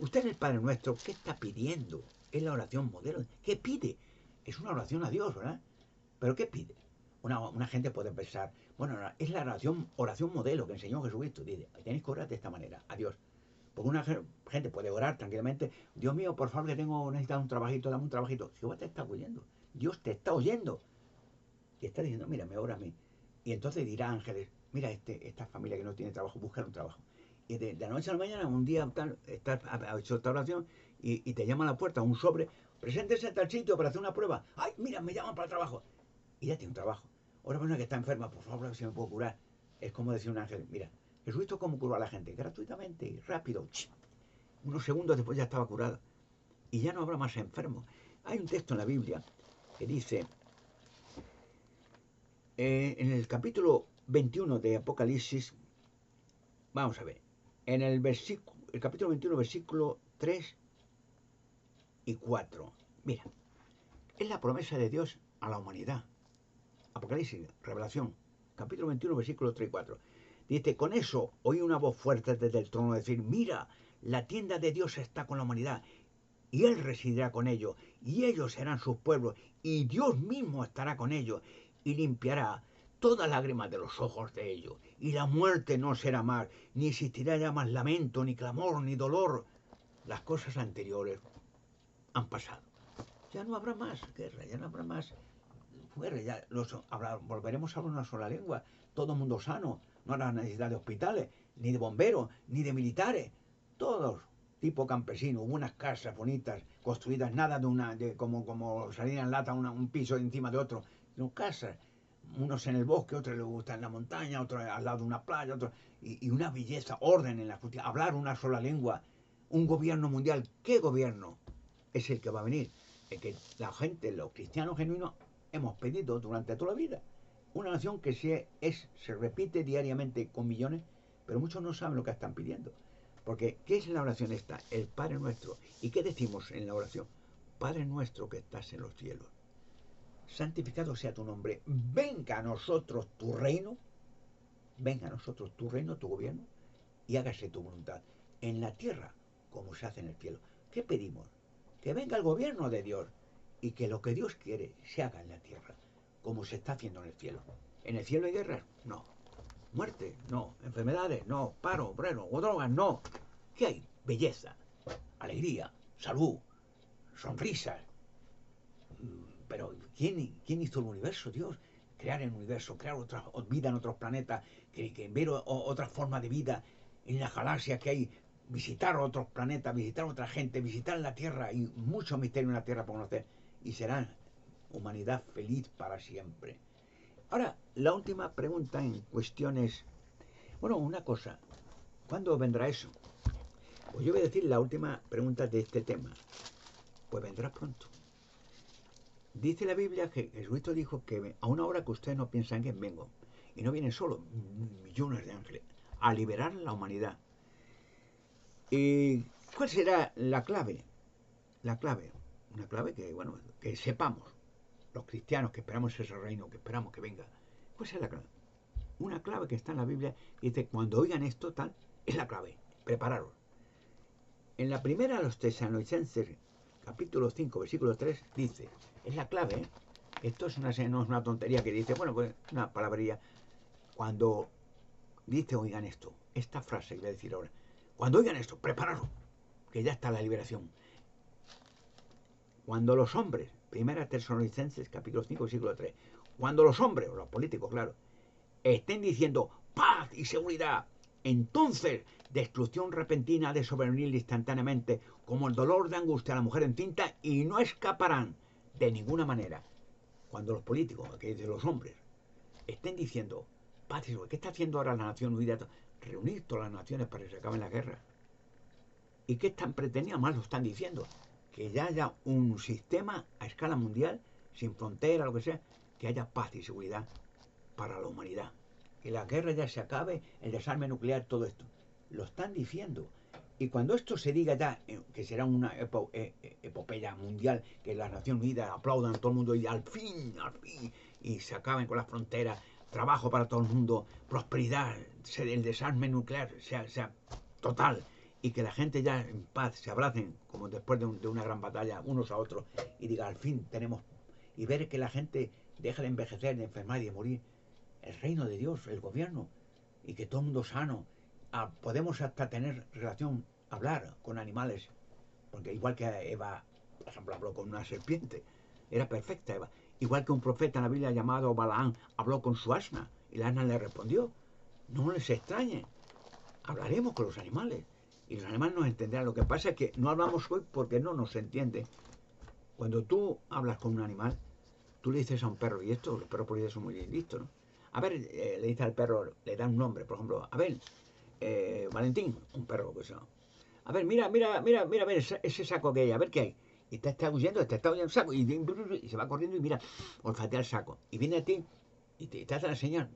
Usted en el Padre Nuestro, ¿qué está pidiendo? Es la oración modelo. ¿Qué pide? Es una oración a Dios, ¿verdad? ¿Pero qué pide? Una gente puede pensar, bueno, es la oración modelo que enseñó Jesucristo. Dice, tenéis que orar de esta manera, a Dios. Porque una gente puede orar tranquilamente, Dios mío, por favor, que necesito un trabajito, dame un trabajito. Jehová te está oyendo. Dios te está oyendo. Y está diciendo, mira, me ora a mí. Y entonces dirá Ángeles, mira, esta familia que no tiene trabajo, busca un trabajo. Y de la noche a la mañana, un día tal, estás hecho esta oración y te llama a la puerta un sobre, preséntese a tal sitio para hacer una prueba. Ay, mira, me llaman para el trabajo. Y ya tiene un trabajo. Otra persona que está enferma, por favor, a ver si me puedo curar. Es como decir un ángel, mira, Jesucristo cómo curó a la gente, gratuitamente, rápido. Unos segundos después ya estaba curado. Y ya no habrá más enfermos. Hay un texto en la Biblia que dice, en el capítulo 21 de Apocalipsis, vamos a ver, en el capítulo 21, versículo 3 y 4. Mira, es la promesa de Dios a la humanidad. Apocalipsis, Revelación, capítulo 21, versículo 3 y 4. Dice, con eso oí una voz fuerte desde el trono decir, mira, la tienda de Dios está con la humanidad, y Él residirá con ellos, y ellos serán sus pueblos, y Dios mismo estará con ellos, y limpiará toda lágrima de los ojos de ellos, y la muerte no será más, ni existirá ya más lamento, ni clamor, ni dolor. Las cosas anteriores han pasado. Ya no habrá más guerra, ya no habrá más guerra, volveremos a hablar una sola lengua, todo el mundo sano, no habrá necesidad de hospitales, ni de bomberos, ni de militares, todos tipo campesino, unas casas bonitas, construidas nada como salían en lata un piso encima de otro, sino casas, unos en el bosque, otros les gusta en la montaña, otros al lado de una playa, otros, y una belleza, orden en la justicia, hablar una sola lengua, un gobierno mundial. ¿Qué gobierno es el que va a venir? El que la gente, los cristianos genuinos, hemos pedido durante toda la vida. Una nación que se repite diariamente con millones, pero muchos no saben lo que están pidiendo. Porque, ¿qué es la oración esta? El Padre Nuestro. ¿Y qué decimos en la oración? Padre Nuestro que estás en los cielos, santificado sea tu nombre, venga a nosotros tu reino, venga a nosotros tu reino, tu gobierno, y hágase tu voluntad, en la tierra como se hace en el cielo. ¿Qué pedimos? Que venga el gobierno de Dios y que lo que Dios quiere se haga en la tierra, como se está haciendo en el cielo. ¿En el cielo hay guerras? No. ¿Muerte? No. ¿Enfermedades? No. ¿Paro, obrero o drogas? No. ¿Qué hay? Belleza, alegría, salud, sonrisas. Pero ¿quién hizo el universo? Dios. Crear el universo, crear otra vida en otros planetas, que ver otras formas de vida en las galaxias que hay, visitar otros planetas, visitar otra gente, visitar la Tierra, y mucho misterio en la Tierra por conocer. Y será humanidad feliz para siempre. Ahora, la última pregunta en cuestiones. Bueno, una cosa. ¿Cuándo vendrá eso? Pues yo voy a decir la última pregunta de este tema. Pues vendrá pronto. Dice la Biblia que Jesucristo dijo que a una hora que ustedes no piensan que vengo. Y no vienen solo millones de ángeles a liberar la humanidad. ¿Y cuál será la clave? La clave. Una clave que, bueno, que sepamos, los cristianos que esperamos ese reino, que esperamos que venga. ¿Cuál será la clave? Una clave que está en la Biblia y dice, cuando oigan esto, tal, es la clave. Prepararos. En la primera a los Tesalonicenses, capítulo 5, versículo 3, dice, es la clave, ¿eh? Esto no es una tontería que dice, bueno, pues una palabrería. Cuando dice, oigan esto, esta frase que voy a decir ahora, cuando oigan esto, prepararos, que ya está la liberación. Cuando los hombres, primera Tesalonicenses, capítulo 5, versículo 3, cuando los hombres, o los políticos, claro, estén diciendo paz y seguridad, entonces destrucción repentina de sobrevenir instantáneamente, como el dolor de angustia a la mujer encinta, y no escaparán de ninguna manera. Cuando los políticos, que dicen los hombres, estén diciendo paz y seguridad, ¿qué está haciendo ahora la Nación Unida? Reunir todas las naciones para que se acaben la guerra. ¿Y qué están pretendiendo? Más lo están diciendo. Que ya haya un sistema a escala mundial, sin frontera, lo que sea, que haya paz y seguridad para la humanidad. Que la guerra ya se acabe, el desarme nuclear, todo esto. Lo están diciendo. Y cuando esto se diga ya, que será una epopeya mundial, que las Naciones Unidas aplaudan a todo el mundo y al fin, y se acaben con las fronteras, trabajo para todo el mundo, prosperidad, el desarme nuclear sea total, y que la gente ya en paz se abracen, como después de una gran batalla, unos a otros, y diga, al fin tenemos, y ver que la gente deja de envejecer, de enfermar y de morir, el reino de Dios, el gobierno, y que todo el mundo sano. Podemos hasta tener relación, hablar con animales, porque igual que Eva, por ejemplo, habló con una serpiente, era perfecta Eva. Igual que un profeta en la Biblia llamado Balaam habló con su asna, y la asna le respondió. No les extrañe, hablaremos con los animales, y los animales nos entenderán. Lo que pasa es que no hablamos hoy porque no nos entiende. Cuando tú hablas con un animal, tú le dices a un perro, y esto, los perros por ahí son muy listos, ¿no? A ver, le dice al perro, le da un nombre, por ejemplo, a ver, Valentín, un perro que sea. A ver, mira, a ver ese saco que hay, a ver qué hay. Y te está huyendo el saco, y se va corriendo y mira, olfatea el saco. Y viene a ti y te hace la señal.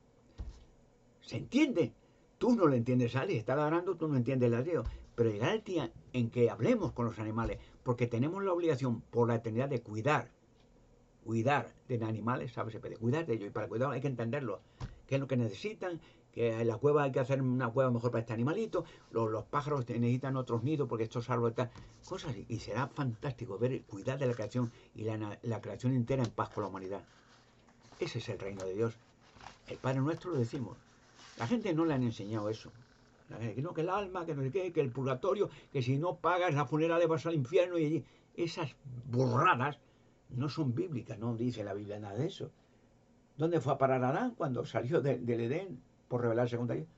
¿Se entiende? Tú no lo entiendes, Ali, está ladrando, tú no entiendes el ladrido. Pero llegará el día en que hablemos con los animales, porque tenemos la obligación por la eternidad de cuidar de animales, ¿sabes? Se puede cuidar de ellos, y para cuidarlos hay que entenderlo, qué es lo que necesitan, que en la cueva hay que hacer una cueva mejor para este animalito, los pájaros necesitan otros nidos porque estos árboles están, cosas así, y será fantástico ver cuidar de la creación y la creación entera en paz con la humanidad. Ese es el reino de Dios. El Padre Nuestro lo decimos. La gente no le han enseñado eso. La gente, que no, que el alma, que no sé qué, que el purgatorio, que si no pagas la funeral vas al infierno y allí. Esas burradas no son bíblicas, no dice la Biblia nada de eso. ¿Dónde fue a parar Adán cuando salió del Edén por rebelarse contra Dios?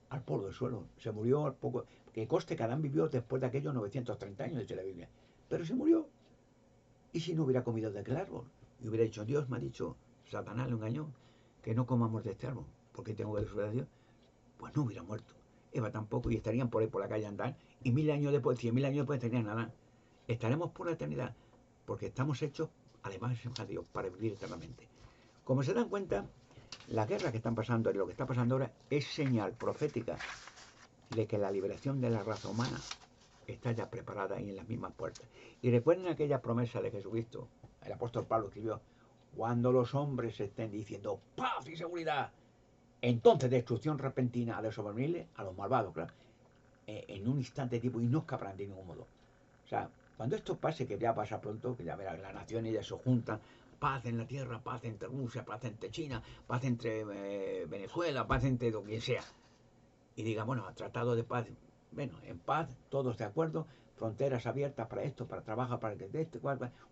Al polvo del suelo. Se murió al poco. Que conste que Adán vivió después de aquellos 930 años, dice la Biblia. Pero se murió. ¿Y si no hubiera comido de aquel árbol? Y hubiera dicho, Dios me ha dicho, Satanás le engañó, que no comamos de este árbol, porque tengo que desobedecer a Dios. Pues no hubiera muerto. Eva tampoco, y estarían por ahí por la calle andando. Y 1000 años después, 100.000 años después, estarían Adán. Estaremos por la eternidad, porque estamos hechos a la imagen de Dios, para vivir eternamente. Como se dan cuenta, las guerras que están pasando y lo que está pasando ahora es señal profética de que la liberación de la raza humana está ya preparada y en las mismas puertas. Y recuerden aquella promesa de Jesucristo, el apóstol Pablo escribió, cuando los hombres estén diciendo paz y seguridad, entonces destrucción repentina a los sobrevenibles, a los malvados, claro, en un instante tipo y no escaparán de ningún modo. O sea, cuando esto pase, que ya pasa pronto, que ya verán, las naciones ya se juntan, paz en la tierra, paz entre Rusia, paz entre China, paz entre Venezuela, paz entre lo que sea. Y diga, bueno, tratado de paz, bueno, en paz, todos de acuerdo, fronteras abiertas para esto, para trabajar, para que de este,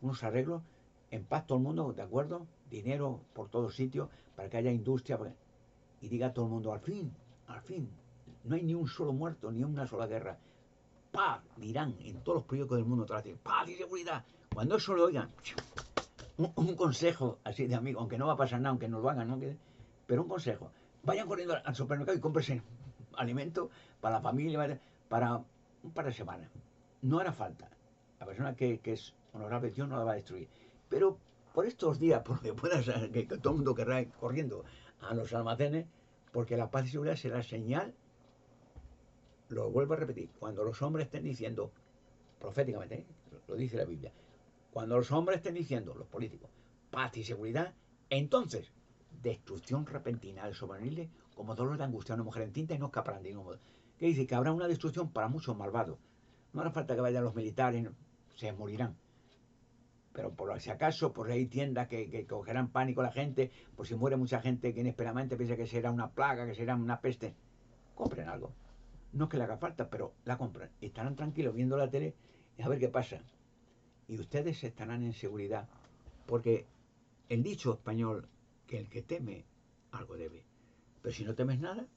unos arreglos, en paz todo el mundo, de acuerdo, dinero por todos sitios, para que haya industria, y diga todo el mundo, al fin, no hay ni un solo muerto, ni una sola guerra. Paz, dirán en todos los periódicos del mundo, paz y seguridad. Cuando eso lo oigan, un consejo así de amigo, aunque no va a pasar nada, aunque no lo hagan, ¿no? Pero un consejo, vayan corriendo al supermercado y cómprense alimento para la familia, para un par de semanas. No hará falta. La persona que es honorable, Dios no la va a destruir. Pero por estos días, porque pueda ser que todo el mundo querrá ir corriendo a los almacenes, porque la paz y seguridad será señal, lo vuelvo a repetir, cuando los hombres estén diciendo, proféticamente, lo dice la Biblia, cuando los hombres estén diciendo, los políticos, paz y seguridad, entonces, destrucción repentina del sobrevenible como dolor de angustia a una mujer encinta y no escaparán de ningún modo. ¿Qué dice? Que habrá una destrucción para muchos malvados. No hará falta que vayan los militares, se morirán. Pero por si acaso, por ahí tiendas que cogerán pánico a la gente, por si muere mucha gente que inesperadamente piensa que será una plaga, que será una peste, compren algo. No es que le haga falta, pero la compran. Y estarán tranquilos viendo la tele y a ver qué pasa. Y ustedes estarán en seguridad, porque el dicho español, que el que teme, algo debe. Pero si no temes nada,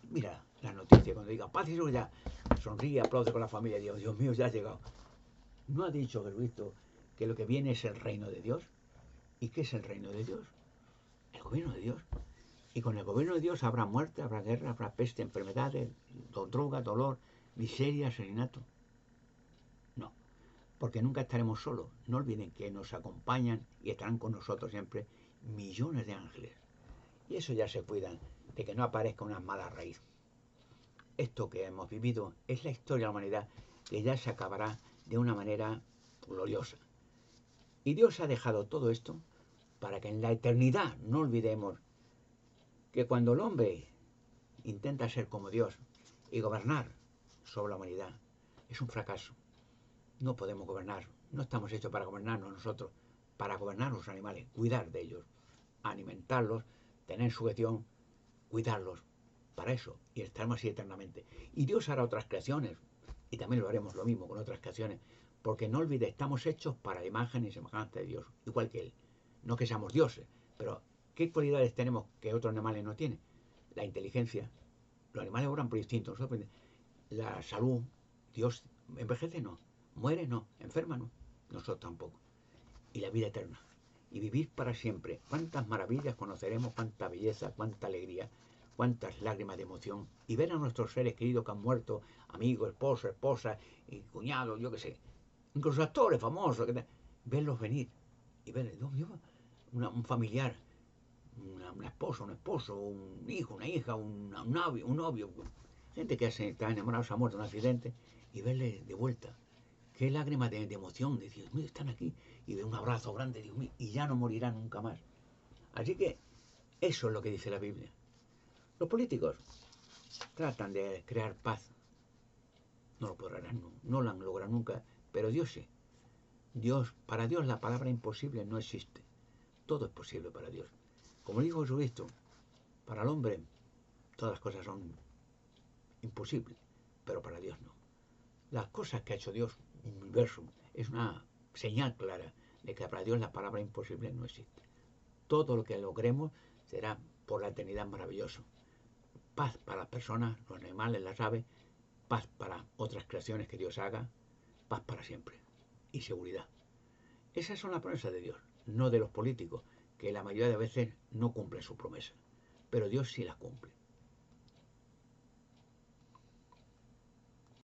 mira la noticia, cuando diga paz y seguridad, sonríe, aplaude con la familia, Dios mío, ya ha llegado. ¿No ha dicho Jesucristo que lo que viene es el reino de Dios? ¿Y qué es el reino de Dios? El gobierno de Dios. Y con el gobierno de Dios habrá muerte, habrá guerra, habrá peste, enfermedades, droga, dolor, miseria, asesinato. No, porque nunca estaremos solos. No olviden que nos acompañan y estarán con nosotros siempre millones de ángeles. Y eso ya se cuidan de que no aparezca una mala raíz. Esto que hemos vivido es la historia de la humanidad que ya se acabará de una manera gloriosa. Y Dios ha dejado todo esto para que en la eternidad no olvidemos que cuando el hombre intenta ser como Dios y gobernar sobre la humanidad, es un fracaso. No podemos gobernar, no estamos hechos para gobernarnos nosotros, para gobernar los animales, cuidar de ellos, alimentarlos, tener sujeción, cuidarlos, para eso, y estaremos así eternamente. Y Dios hará otras creaciones, y también lo haremos lo mismo con otras creaciones, porque no olvide, estamos hechos para la imagen y semejanza de Dios, igual que Él. No que seamos dioses, pero ¿qué cualidades tenemos que otros animales no tienen? La inteligencia. Los animales obran por instinto. La salud. Dios envejece, no. Muere, no. Enferma, no. Nosotros tampoco. Y la vida eterna. Y vivir para siempre. Cuántas maravillas conoceremos, cuánta belleza, cuánta alegría, cuántas lágrimas de emoción. Y ver a nuestros seres queridos que han muerto, amigos, esposos, esposas, y cuñados, yo qué sé. Incluso actores famosos. Verlos venir. Y ver, Dios mío, un familiar, una esposa, un esposo, un hijo, una hija, un novio, gente que está enamorada, se ha muerto en un accidente, y verle de vuelta. Qué lágrimas de emoción, de Dios mío, están aquí, y de un abrazo grande, Dios mío, y ya no morirá nunca más. Así que eso es lo que dice la Biblia. Los políticos tratan de crear paz. No lo podrán, no lo han logrado nunca, pero Dios sí. Para Dios la palabra imposible no existe. Todo es posible para Dios. Como dijo Jesucristo, para el hombre todas las cosas son imposibles, pero para Dios no. Las cosas que ha hecho Dios, el universo, es una señal clara de que para Dios la palabra imposible no existe. Todo lo que logremos será por la eternidad maravilloso. Paz para las personas, los animales, las aves, paz para otras creaciones que Dios haga, paz para siempre y seguridad. Esas son las promesas de Dios, no de los políticos, que la mayoría de veces no cumplen su promesa, pero Dios sí las cumple.